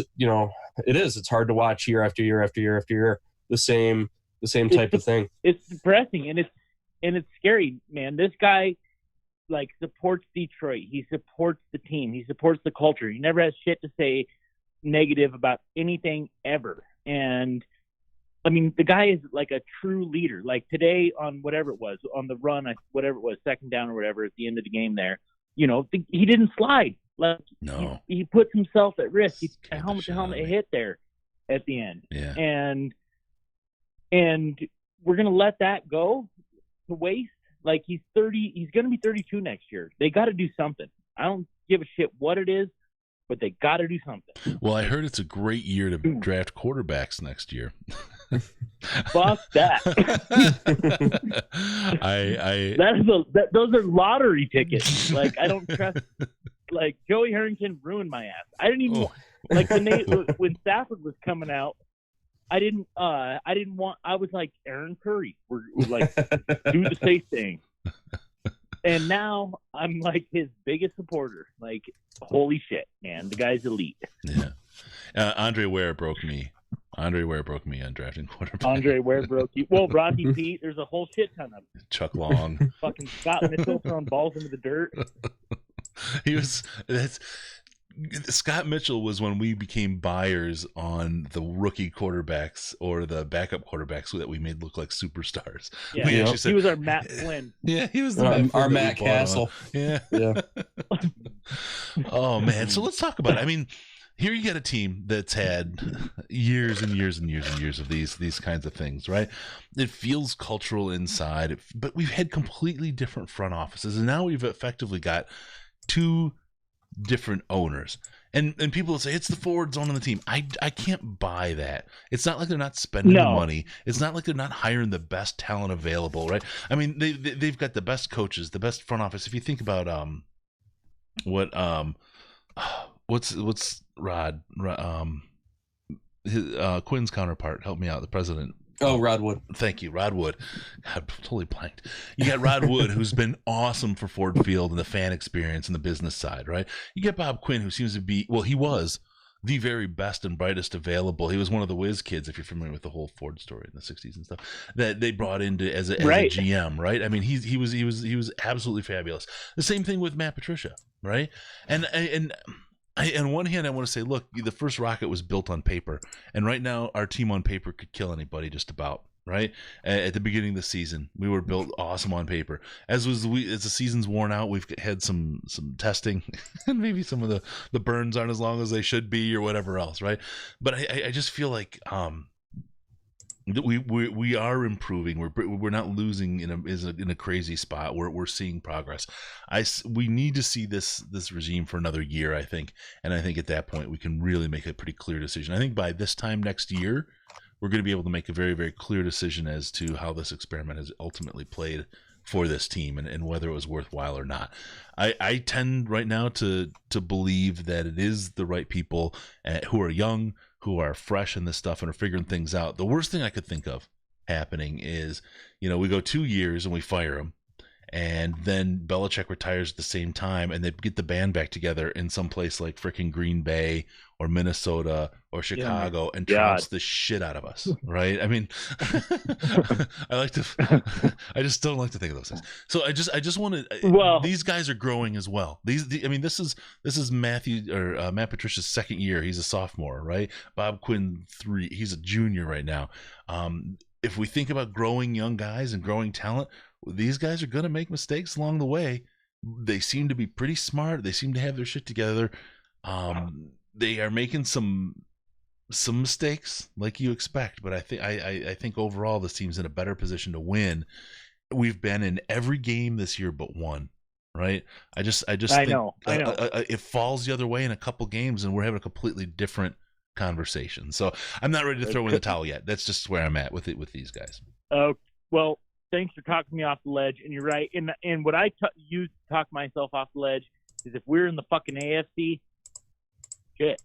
it's hard to watch year after year after year after year, the same type of thing. It's depressing and it's scary, man. This guy, like, supports Detroit. He supports the team. He supports the culture. He never has shit to say negative about anything ever. And I mean, the guy is like a true leader. Like today on whatever it was, on the run, whatever it was, second down or whatever at the end of the game there, he didn't slide. Like, no, he puts himself at risk. He helmet to helmet hit there at the end. Yeah. And we're going to let that go to waste. Like, he's 30. He's going to be 32 next year. They got to do something. I don't give a shit what it is, but they got to do something. Well, I heard it's a great year to draft quarterbacks next year. Fuck that. Those are lottery tickets. Like, I don't trust. Like, Joey Harrington ruined my ass. I didn't even like when Stafford was coming out. I didn't want. I was like, Aaron Curry. We're like, do the safe thing. And now I'm like his biggest supporter. Like, holy shit, man, the guy's elite. Yeah. Andre Ware broke me. Andre Ware broke me on drafting quarterback. Andre Ware broke you. Well, Rodney Pete, there's a whole shit ton of them. Chuck Long. Fucking Scott Mitchell throwing balls into the dirt. Scott Mitchell was when we became buyers on the rookie quarterbacks or the backup quarterbacks that we made look like superstars. Yeah, he was our Matt Flynn. Yeah, he was our Matt Castle. Yeah. Oh man, so let's talk about it. I mean, here you get a team that's had years and years and years and years of these kinds of things, right? It feels cultural inside, but we've had completely different front offices, and now we've effectively got two different owners. And people will say it's the forward zone on the team. I can't buy that. It's not like they're not spending the money. It's not like they're not hiring the best talent available, right? I mean, they've got the best coaches, the best front office. If you think about what's Rod Quinn's counterpart? Help me out, the president. Oh, Rod Wood. Thank you, Rod Wood. God, totally blanked. You got Rod Wood, who's been awesome for Ford Field and the fan experience and the business side, right? You get Bob Quinn, who seems to be, well, he was the very best and brightest available. He was one of the whiz kids, if you're familiar with the whole Ford story in the 60s and stuff, that they brought into as a GM, right? I mean, he was absolutely fabulous. The same thing with Matt Patricia, right? And on one hand, I want to say, look, the first rocket was built on paper, and right now our team on paper could kill anybody just about, right? At the beginning of the season, we were built awesome on paper. As the season's worn out, we've had some testing, and maybe some of the burns aren't as long as they should be, or whatever else, right? But I just feel like we are improving. We're not losing in a crazy spot. We're seeing progress. We need to see this regime for another year, I think, and I think at that point we can really make a pretty clear decision. I think by this time next year, we're going to be able to make a very, very clear decision as to how this experiment has ultimately played for this team and whether it was worthwhile or not. I tend right now to believe that it is the right people who are young, who are fresh in this stuff and are figuring things out. The worst thing I could think of happening is, we go 2 years and we fire him, and then Belichick retires at the same time, and they get the band back together in some place like freaking Green Bay or Minnesota or Chicago and trounce the shit out of us, right? I mean, I just don't like to think of those things. So I just want to. Well, these guys are growing as well. This is Matt Patricia's second year. He's a sophomore, right? Bob Quinn 3. He's a junior right now. If we think about growing young guys and growing talent, these guys are going to make mistakes along the way. They seem to be pretty smart. They seem to have their shit together. They are making some mistakes like you expect, but I think overall this team's in a better position to win. We've been in every game this year but one, right? I just think it falls the other way in a couple games, and we're having a completely different conversation. So I'm not ready to throw in the towel yet. That's just where I'm at with these guys. Well, thanks for talking me off the ledge, and you're right. And what I use to talk myself off the ledge is if we're in the fucking AFC, shit,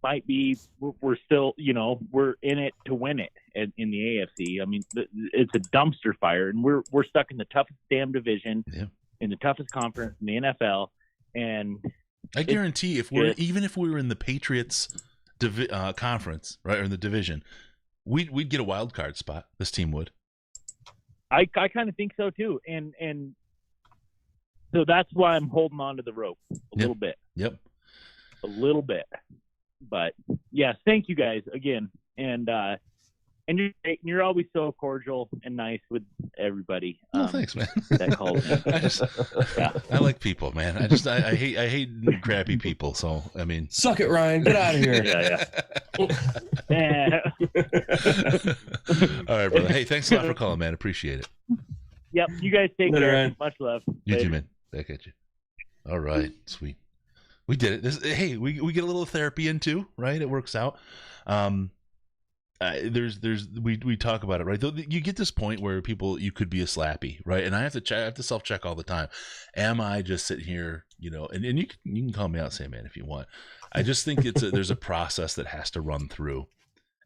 might be we're still, we're in it to win it in the AFC. I mean, it's a dumpster fire, and we're stuck in the toughest damn division, in the toughest conference in the NFL, and I guarantee if we were in the Patriots conference, right, or in the division, we'd get a wild card spot. This team would. I kind of think so too, and so that's why I'm holding on to the rope a little bit. Yep. A little bit, but yes, thank you guys again, and you're always so cordial and nice with everybody. Thanks, man. That calls me. I like people, man. I hate crappy people. So I mean, suck it, Ryan. Get out of here. Yeah. All right, brother. Hey, thanks a lot for calling, man. Appreciate it. Yep. You guys take care. Ryan. Much love. You too, man. Back at you. All right, sweet. We did it. We get a little therapy in too, right? It works out. We talk about it, right? You get this point where you could be a slappy, right? And I have to self-check all the time. Am I just sitting here, and you can call me out, say, man, if you want. I just think there's a process that has to run through,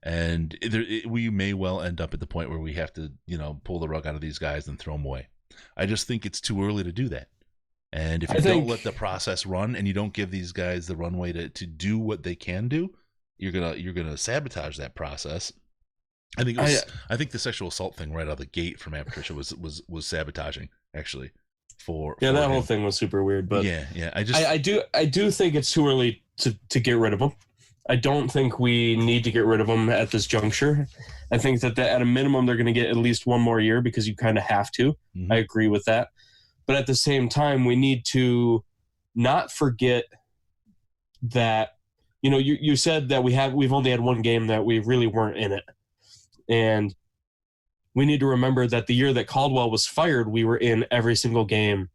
and we may well end up at the point where we have to, pull the rug out of these guys and throw them away. I just think it's too early to do that. And if you don't let the process run and you don't give these guys the runway to do what they can do, you're gonna sabotage that process. I think the sexual assault thing right out of the gate from Matt Patricia was sabotaging, actually. For that him. whole thing was super weird, but yeah. I do think it's too early to get rid of him. I don't think we need to get rid of him at this juncture. I think that at a minimum they're going to get at least one more year because you kind of have to. Mm-hmm. I agree with that. But at the same time, we need to not forget that, you know, you said that we've only had one game that we really weren't in it. And we need to remember that the year that Caldwell was fired, we were in every single game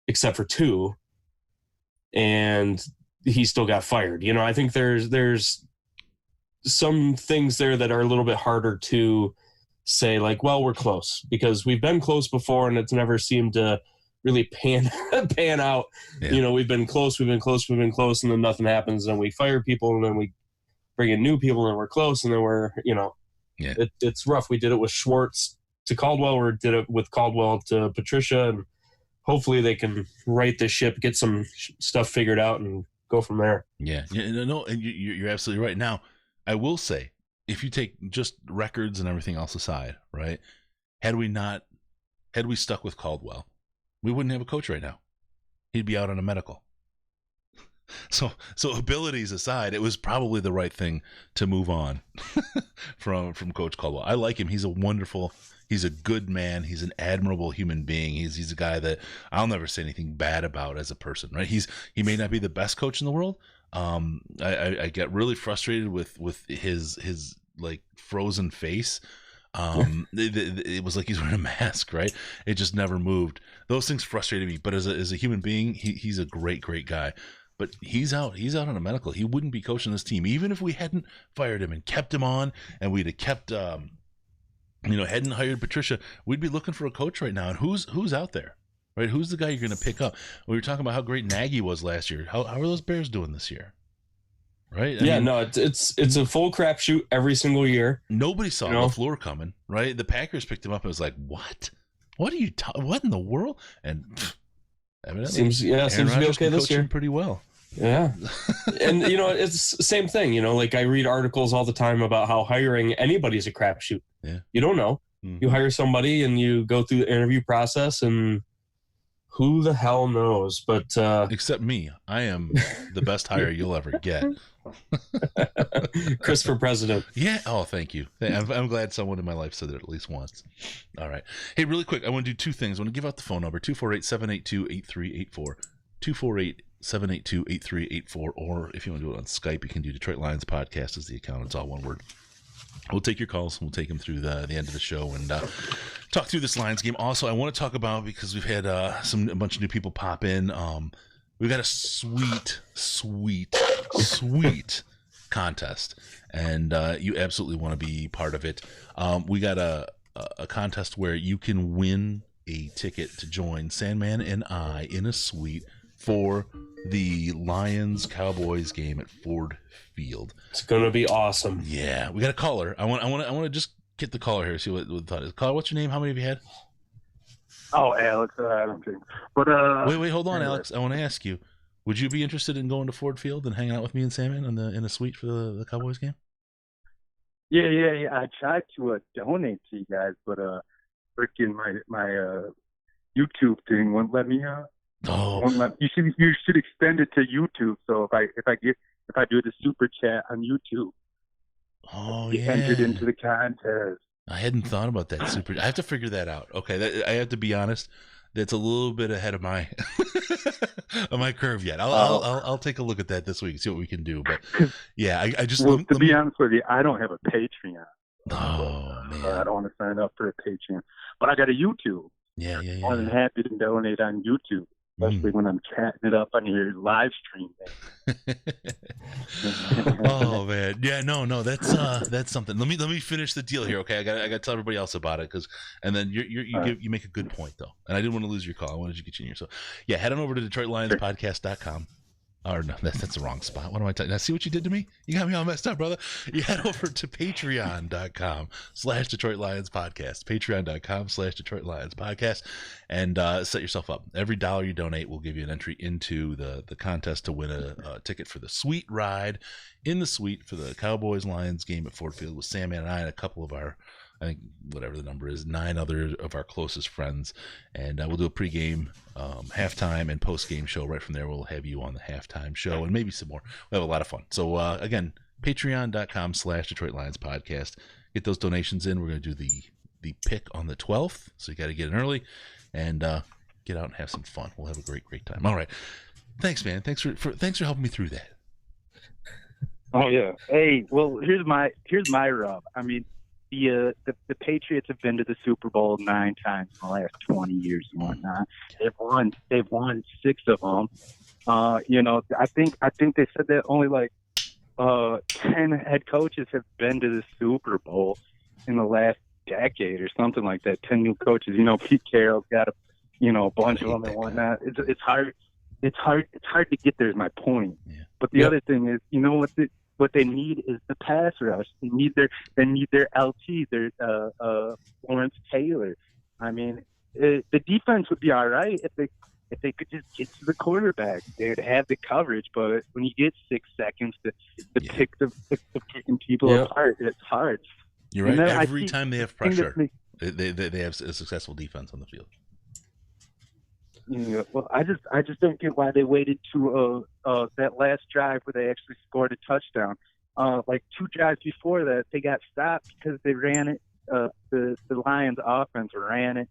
except for 2. And he still got fired. You know, I think there's some things there that are a little bit harder to say, like, well, we're close, because we've been close before and it's never seemed to really pan out. Yeah. You know, we've been close, and then nothing happens, and we fire people, and then we bring in new people, and we're close, and then we're, you know, it's rough. We did it with Schwartz to Caldwell, or did it with Caldwell to Patricia, and hopefully they can right the ship, get some stuff figured out, and go from there. Yeah, no, and you're absolutely right. Now, I will say, if you take just records and everything else aside, right? Had we stuck with Caldwell, we wouldn't have a coach right now. He'd be out on a medical. So abilities aside, it was probably the right thing to move on from Coach Caldwell. I like him. He's a good man. He's an admirable human being. He's a guy that I'll never say anything bad about as a person, right? He may not be the best coach in the world. I get really frustrated with his like frozen face. It was like he's wearing a mask, right? It just never moved. Those things frustrated me. But as a human being, he's a great guy. But he's out on a medical. He wouldn't be coaching this team, even if we hadn't fired him and kept him on, and we'd have kept hadn't hired Patricia. We'd be looking for a coach right now. And who's out there, right? Who's the guy you're going to pick up? We were talking about how great Nagy was last year. How are those Bears doing this year? Right? I mean, it's a full crapshoot every single year. Nobody saw LaFleur coming, right? The Packers picked him up and was like, "What? What are you? What in the world?" And evidently, seems to be okay this year. Pretty well. Yeah, and you know, it's the same thing. You know, like I read articles all the time about how hiring anybody's a crapshoot. Yeah, you don't know. Mm-hmm. You hire somebody and you go through the interview process, and who the hell knows? But except me, I am the best hire you'll ever get. Chris for president. Yeah. Oh, thank you. I'm glad someone in my life said it at least once. All right. Hey, really quick, I want to do 2 things. I want to give out the phone number, 248-782-8384, 248-782-8384, or if you want to do it on Skype, you can do Detroit Lions Podcast as the account. It's all one word. We'll take your calls, and we'll take them through the end of the show and talk through this Lions game. Also, I want to talk about, because we've had a bunch of new people pop in, we've got a sweet contest, and you absolutely want to be part of it. We got a contest where you can win a ticket to join Sandman and I in a suite for the Lions-Cowboys game at Ford Field. It's gonna be awesome. Yeah, we got a caller. I want to just get the caller here. See what the thought is. Caller, what's your name? How many have you had? Oh, Alex. I don't think. But wait, hold on, Alex. I want to ask you: would you be interested in going to Ford Field and hanging out with me and Salmon in a suite for the Cowboys game? Yeah. I tried to donate to you guys, but freaking my YouTube thing won't let me. You should extend it to YouTube. So if I do the super chat on YouTube, entered into the contest. I hadn't thought about that super. I have to figure that out. Okay, I have to be honest. That's a little bit ahead of my of my curve yet. I'll take a look at that this week, see what we can do. But yeah, I just to be honest with you, I don't have a Patreon. Oh man, I don't want to sign up for a Patreon, but I got a YouTube. Yeah. I'm more than happy to donate on YouTube. Especially when I'm chatting it up on your live stream. Oh man, yeah, no, that's something. Let me finish the deal here, okay? I got to tell everybody else about it, and then you make a good point though, and I didn't want to lose your call. I wanted to get you in here, so yeah, head on over to DetroitLionsPodcast.com. Or no, that's the wrong spot. What am I talking? Now, see what you did to me? You got me all messed up, brother. You head over to patreon.com/DetroitLionsPodcast, patreon.com/DetroitLionsPodcast, and set yourself up. Every $1 you donate will give you an entry into the contest to win a ticket for the suite ride in the suite for the Cowboys-Lions game at Ford Field with Sam and I and a couple of our, I think whatever the number is, 9 other of our closest friends, and we'll do a pregame, halftime, and postgame show right from there. We'll have you on the halftime show and maybe some more. We'll have a lot of fun. So again, patreon.com/DetroitLionsPodcast. Get those donations in. We're going to do the pick on the 12th, so you got to get in early and get out and have some fun. We'll have a great time. All right. Thanks, man. Thanks for helping me through that. Oh yeah. Hey, well, here's my rub. I mean, the Patriots have been to the Super Bowl 9 times in the last 20 years and whatnot. They've won 6 of them. I think they said that only like 10 head coaches have been to the Super Bowl in the last decade or something like that. 10 new coaches. Pete Carroll's got a bunch of them and whatnot. It's hard to get there is my point. Yeah. But the other thing is, what they need is the pass rush. They need their LT, their Lawrence Taylor. I mean, the defense would be all right if they could just get to the quarterback. They'd have the coverage, but when you get 6 seconds to pick the picking people apart, it's hard. You're right. Every time they have pressure, they have a successful defense on the field. Yeah, well, I just don't get why they waited to that last drive where they actually scored a touchdown. Like 2 drives before that, they got stopped because they ran it. The Lions offense ran it,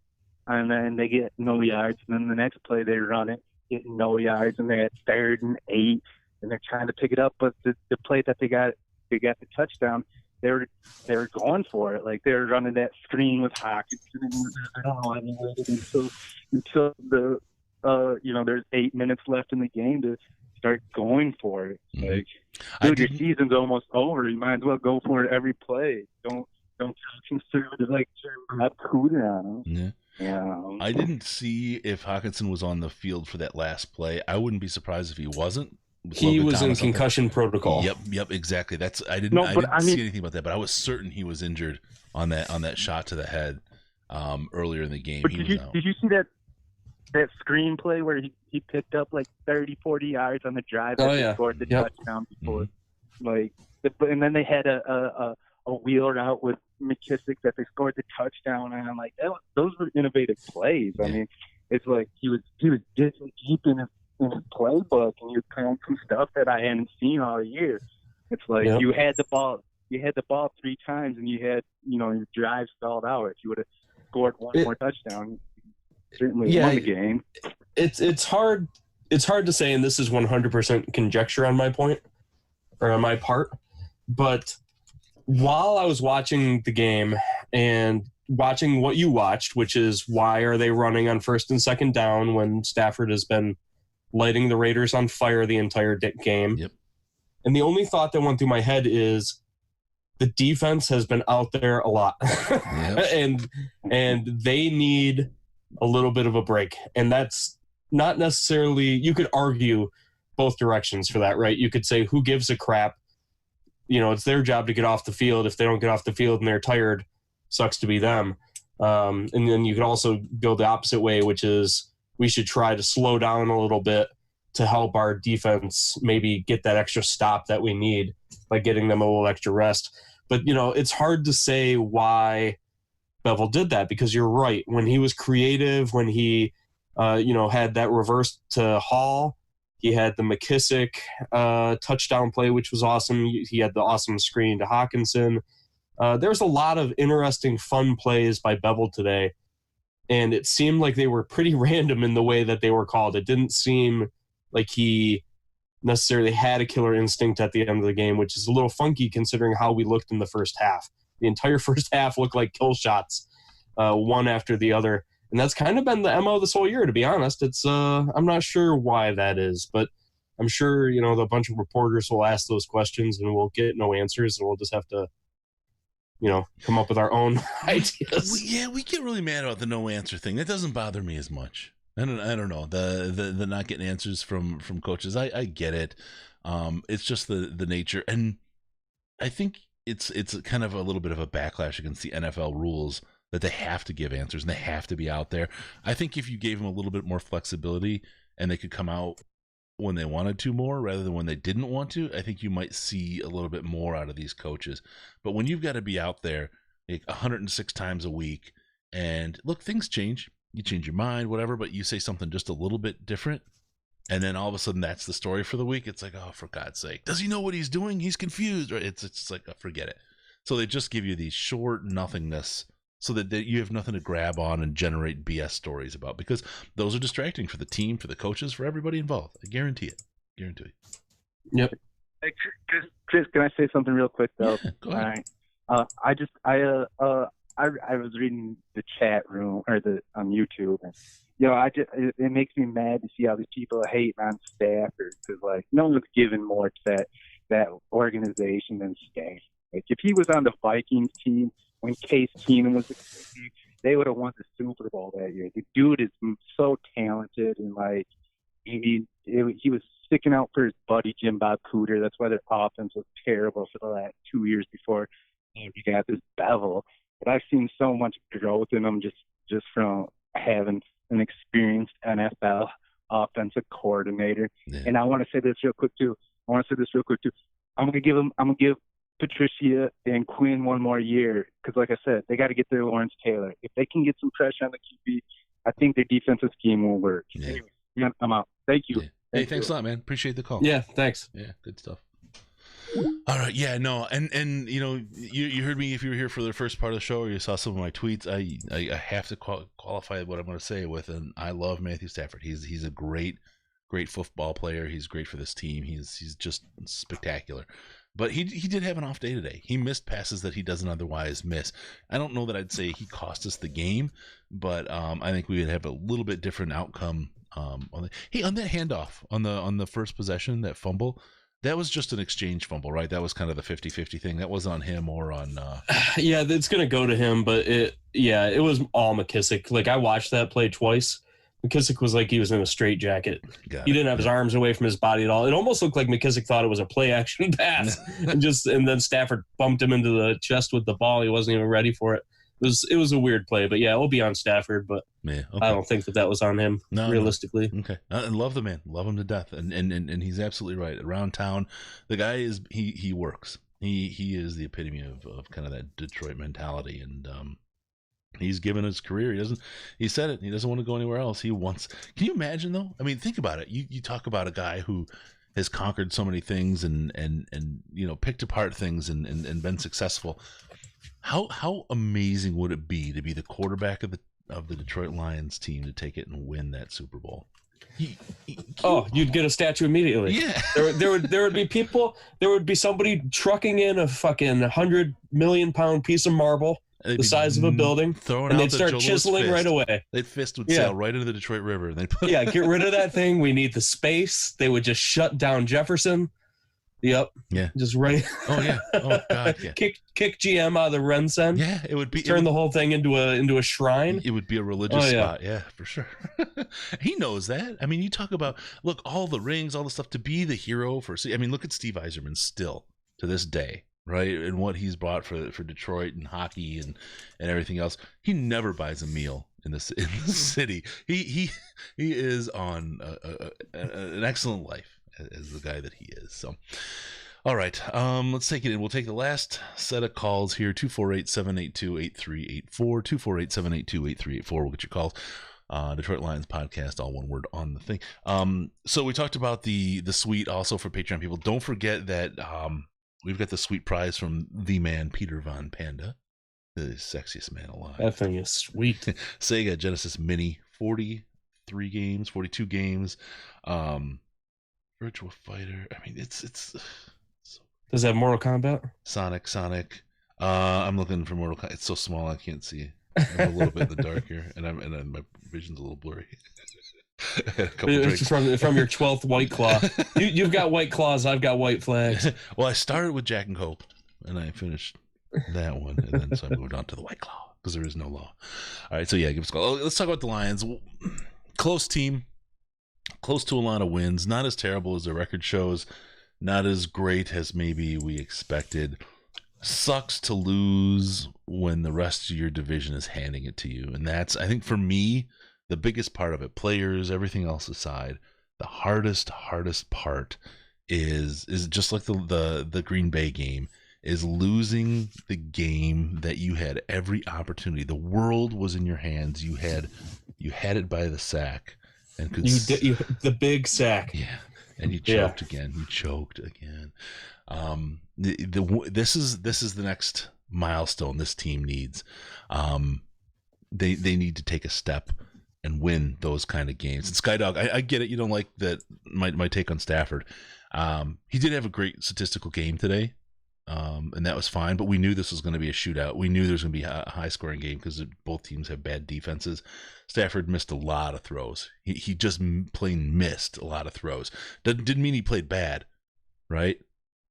and then they get no yards. And then the next play they run it, get no yards, and they're at 3rd and 8, and they're trying to pick it up. But the play that they got the touchdown. They were going for it. Like they were running that screen with Hawkinson. I don't know. I mean, waited until the there's 8 minutes left in the game to start going for it. Like, dude, your season's almost over. You might as well go for it every play. Don't conservative like cooling on them. Yeah. I didn't see if Hawkinson was on the field for that last play. I wouldn't be surprised if he wasn't. He was in concussion protocol. Yep, exactly. I didn't see anything about that, but I was certain he was injured on that shot to the head earlier in the game. But did you see that screenplay where he picked up like 30, 40 yards on the drive that he scored the touchdown before? And then they had a wheel route with McKissick that they scored the touchdown, and I'm like, those were innovative plays. I mean, it's like he was digging deep in his playbook, and you found some stuff that I hadn't seen all year. It's like you had the ball 3 times, and you had your drive stalled out. If you would have scored one more touchdown, certainly won the game. It's hard to say, and this is 100% conjecture on my point or on my part. But while I was watching the game and watching what you watched, which is why are they running on 1st and 2nd down when Stafford has been lighting the Raiders on fire the entire game. Yep. And the only thought that went through my head is the defense has been out there a lot. and they need a little bit of a break. And that's not necessarily, you could argue both directions for that, right? You could say, who gives a crap? It's their job to get off the field. If they don't get off the field and they're tired, sucks to be them. And then you could also go the opposite way, which is, we should try to slow down a little bit to help our defense maybe get that extra stop that we need by getting them a little extra rest. But, it's hard to say why Bevel did that, because you're right. When he was creative, when he, had that reverse to Hall, he had the McKissick touchdown play, which was awesome. He had the awesome screen to Hawkinson. There's a lot of interesting, fun plays by Bevel today. And it seemed like they were pretty random in the way that they were called. It didn't seem like he necessarily had a killer instinct at the end of the game, which is a little funky considering how we looked in the first half. The entire first half looked like kill shots, one after the other. And that's kind of been the MO this whole year, to be honest. It's I'm not sure why that is, but I'm sure, a bunch of reporters will ask those questions and we'll get no answers, and we'll just have to come up with our own ideas. We get really mad about the no answer thing. That doesn't bother me as much. I don't know, the not getting answers from coaches. I get it. It's just the nature, and I think it's kind of a little bit of a backlash against the NFL rules that they have to give answers and they have to be out there. I think if you gave them a little bit more flexibility and they could come out when they wanted to more rather than when they didn't want to, I think you might see a little bit more out of these coaches. But when you've got to be out there like 106 times a week, and look, things change. You change your mind, whatever, but you say something just a little bit different, and then all of a sudden that's the story for the week. It's like, oh, for God's sake, does he know what he's doing? He's confused. Right? It's like, oh, forget it. So they just give you these short nothingness so that you have nothing to grab on and generate BS stories about, because those are distracting for the team, for the coaches, for everybody involved. I guarantee it. Yep. Hey, Chris, can I say something real quick though? Yeah, go ahead. All right. I was reading the chat room or on YouTube, and it makes me mad to see how these people are hating on Stafford, because like no one's giving more to that organization than Stafford. Like if he was on the Vikings team when Case Keenum was the QB, they would have won the Super Bowl that year. The dude is so talented, and like he was sticking out for his buddy Jim Bob Cooter. That's why their offense was terrible for the last 2 years before you got this Bevel. But I've seen so much growth in them just from having an experienced NFL offensive coordinator. Yeah. And I want to say this real quick too. I'm gonna give Patricia and Quinn one more year, because like I said, they got to get their Lawrence Taylor. If they can get some pressure on the QB, I think their defensive scheme will work. Yeah. Anyway, I'm out. Thank you. Yeah. Hey, thanks a lot, man. Appreciate the call. Yeah, thanks. Yeah, good stuff. All right, yeah, no, and you heard me if you were here for the first part of the show, or you saw some of my tweets. I have to qualify what I'm going to say with, and I love Matthew Stafford. He's a great football player. He's great for this team. He's just spectacular. But he did have an off day today. He missed passes that he doesn't otherwise miss. I don't know that I'd say he cost us the game, but I think we would have a little bit different outcome. On that handoff on the first possession, that fumble. That was just an exchange fumble, right? That was kind of the 50-50 thing. That wasn't on him or on... Yeah, it's going to go to him, but it was all McKissick. Like, I watched that play twice. McKissick was like he was in a straitjacket. He didn't have his arms away from his body at all. It almost looked like McKissick thought it was a play-action pass. and then Stafford bumped him into the chest with the ball. He wasn't even ready for it. It was a weird play, but yeah, it'll be on Stafford, but yeah, okay. I don't think that was on him, realistically. No. Okay. I love the man. Love him to death. And he's absolutely right. Around town, the guy is, he works. He is the epitome of kind of that Detroit mentality. And he's given his career. He said it. He doesn't want to go anywhere else. Can you imagine though? I mean, think about it. You talk about a guy who has conquered so many things and picked apart things and been successful. How amazing would it be to be the quarterback of the Detroit Lions team, to take it and win that Super Bowl? You'd get a statue immediately. Yeah. there would be people. There would be somebody trucking in a fucking 100 million pound piece of marble the size of a building, and they'd start chiseling right away. That fist would sail right into the Detroit River. And get rid of that thing. We need the space. They would just shut down Jefferson. Yep. Yeah. Just right. Oh yeah. Oh god. Yeah. Kick GM out of the Rensen. Yeah. It would be turn the whole thing into a shrine. It would be a religious spot. Yeah, for sure. He knows that. I mean, you talk about all the rings, all the stuff, to be the hero for. I mean, look at Steve Yzerman still to this day, right? And what he's brought for Detroit and hockey and everything else. He never buys a meal in the city. He is on an excellent life as the guy that he is. So, all right, let's take it in. We'll take the last set of calls here. 248-782-8384. 248-782-8384. We'll get your calls. Detroit Lions Podcast, all one word on the thing. So we talked about the suite also for Patreon people. Don't forget that we've got the sweet prize from the man Peter Von Panda, the sexiest man alive. That thing is sweet. Sega Genesis Mini, 42 games. Virtua Fighter. I mean, it's Does that have Mortal Kombat? Sonic. I'm looking for Mortal Kombat. It's so small I can't see. I'm a little bit in the dark here, and my vision's a little blurry. From your 12th White Claw. You've got White Claws. I've got White Flags. Well, I started with Jack and Coke, and I finished that one, and then so I moved on to the White Claw because there is no law. All right, so yeah, give us a call. Let's talk about the Lions. Close team. Close to a lot of wins, not as terrible as the record shows, not as great as maybe we expected. Sucks to lose when the rest of your division is handing it to you. And that's, I think for me, the biggest part of it. Players, everything else aside, the hardest part is just like the Green Bay game, is losing the game that you had every opportunity. The world was in your hands. You had it by the sack. And the big sack. Yeah. And you choked again. This is the next milestone this team needs. They need to take a step and win those kind of games. And Skydog, I get it. You don't like that. My take on Stafford. He did have a great statistical game today, and that was fine. But we knew this was going to be a shootout. We knew there was going to be a high-scoring game because both teams have bad defenses. Stafford missed a lot of throws. He just plain missed a lot of throws. Didn't mean he played bad, right?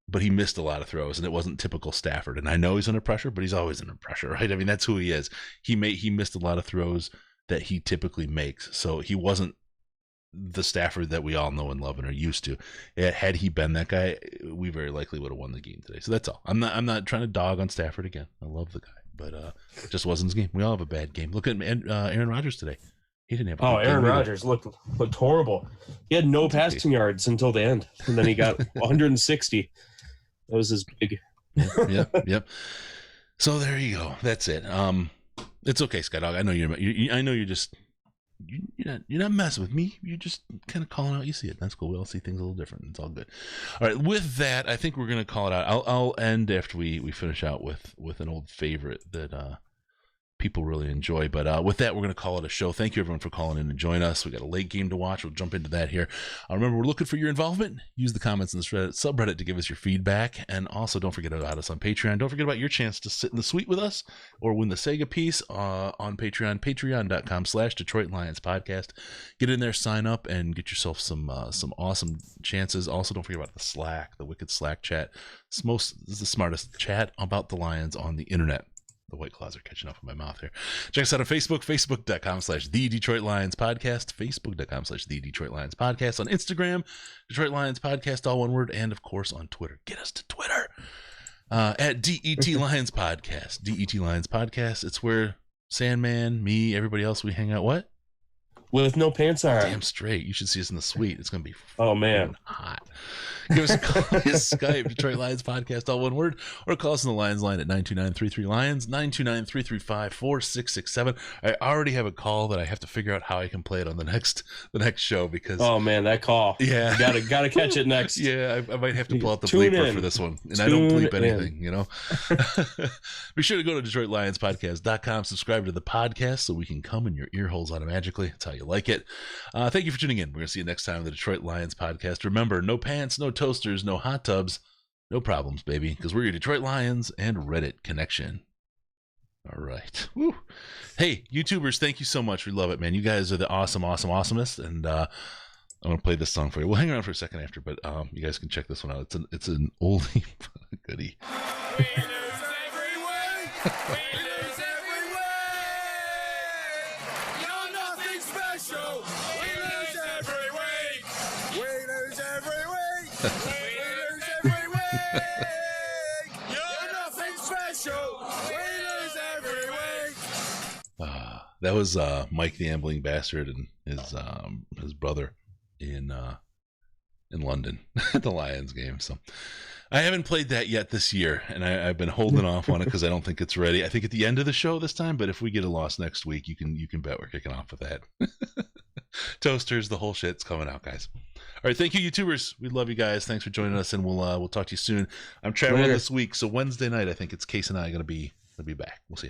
But he missed a lot of throws, and it wasn't typical Stafford. And I know he's under pressure, but he's always under pressure, right? I mean, that's who he is. He missed a lot of throws that he typically makes. So he wasn't the Stafford that we all know and love and are used to. Had he been that guy, we very likely would have won the game today. So that's all. I'm not trying to dog on Stafford again. I love the guy, but it just wasn't his game. We all have a bad game. Look at Aaron Rodgers today. He didn't have. Aaron Rodgers looked horrible. He had no passing yards until the end, and then he got 160. That was his big. Yep. So there you go. That's it. It's okay, Skydog. I know you're just. You're not messing with me. You're just kind of calling out. You see it. That's cool. We all see things a little different. It's all good. All right. With that, I think we're gonna call it out. I'll end after we finish out with an old favorite that people really enjoy. But with that, we're gonna call it a show. Thank you everyone for calling in and join us. We got a late game to watch. We'll jump into that here. Remember, we're looking for your involvement. Use the comments in the subreddit to give us your feedback, and also don't forget about us on Patreon. Don't forget about your chance to sit in the suite with us or win the Sega piece on Patreon. Patreon.com/DetroitLionsPodcast. Get in there, sign up, and get yourself some awesome chances. Also, don't forget about the Slack, the Wicked Slack chat. This is the smartest chat about the Lions on the internet. The White Claws are catching up in my mouth here. Check us out on Facebook, facebook.com/TheDetroitLionsPodcast, facebook.com/TheDetroitLionsPodcast, on Instagram, Detroit Lions Podcast, all one word, and of course on Twitter. Get us to Twitter at DET Lions Podcast. DET Lions Podcast. It's where Sandman, me, everybody else, we hang out. What? With no pants on. Damn straight. You should see us in the suite. It's going to be hot. Give us a call via Skype, Detroit Lions Podcast, all one word, or call us on the Lions line at 929-33-LIONS, 929-335-4667. I already have a call that I have to figure out how I can play it on the next show because that call. Yeah. You gotta catch it next. Yeah, I might have to pull out the bleeper for this one. And I don't bleep anything, you know. Be sure to go to DetroitLionsPodcast.com, subscribe to the podcast so we can come in your ear holes automatically. That's how you like it. Thank you for tuning in. We're going to see you next time on the Detroit Lions Podcast. Remember, no pants, no toasters, no hot tubs, no problems, baby, because we're your Detroit Lions and Reddit connection. All right. Woo. Hey, YouTubers, thank you so much. We love it, man. You guys are the awesomest. And I'm going to play this song for you. We'll hang around for a second after, but you guys can check this one out. It's an oldie goodie. We lose every week. You're nothing special. We lose every week. That was Mike the Ambling Bastard and his brother in London at the Lions game. So I haven't played that yet this year, and I've been holding off on it because I don't think it's ready. I think at the end of the show this time, but if we get a loss next week, you can bet we're kicking off with that. Toasters, the whole shit's coming out, guys. All right, thank you, YouTubers. We love you guys. Thanks for joining us, and we'll talk to you soon. I'm traveling this week, so Wednesday night, I think it's Case and I going to be back. We'll see you.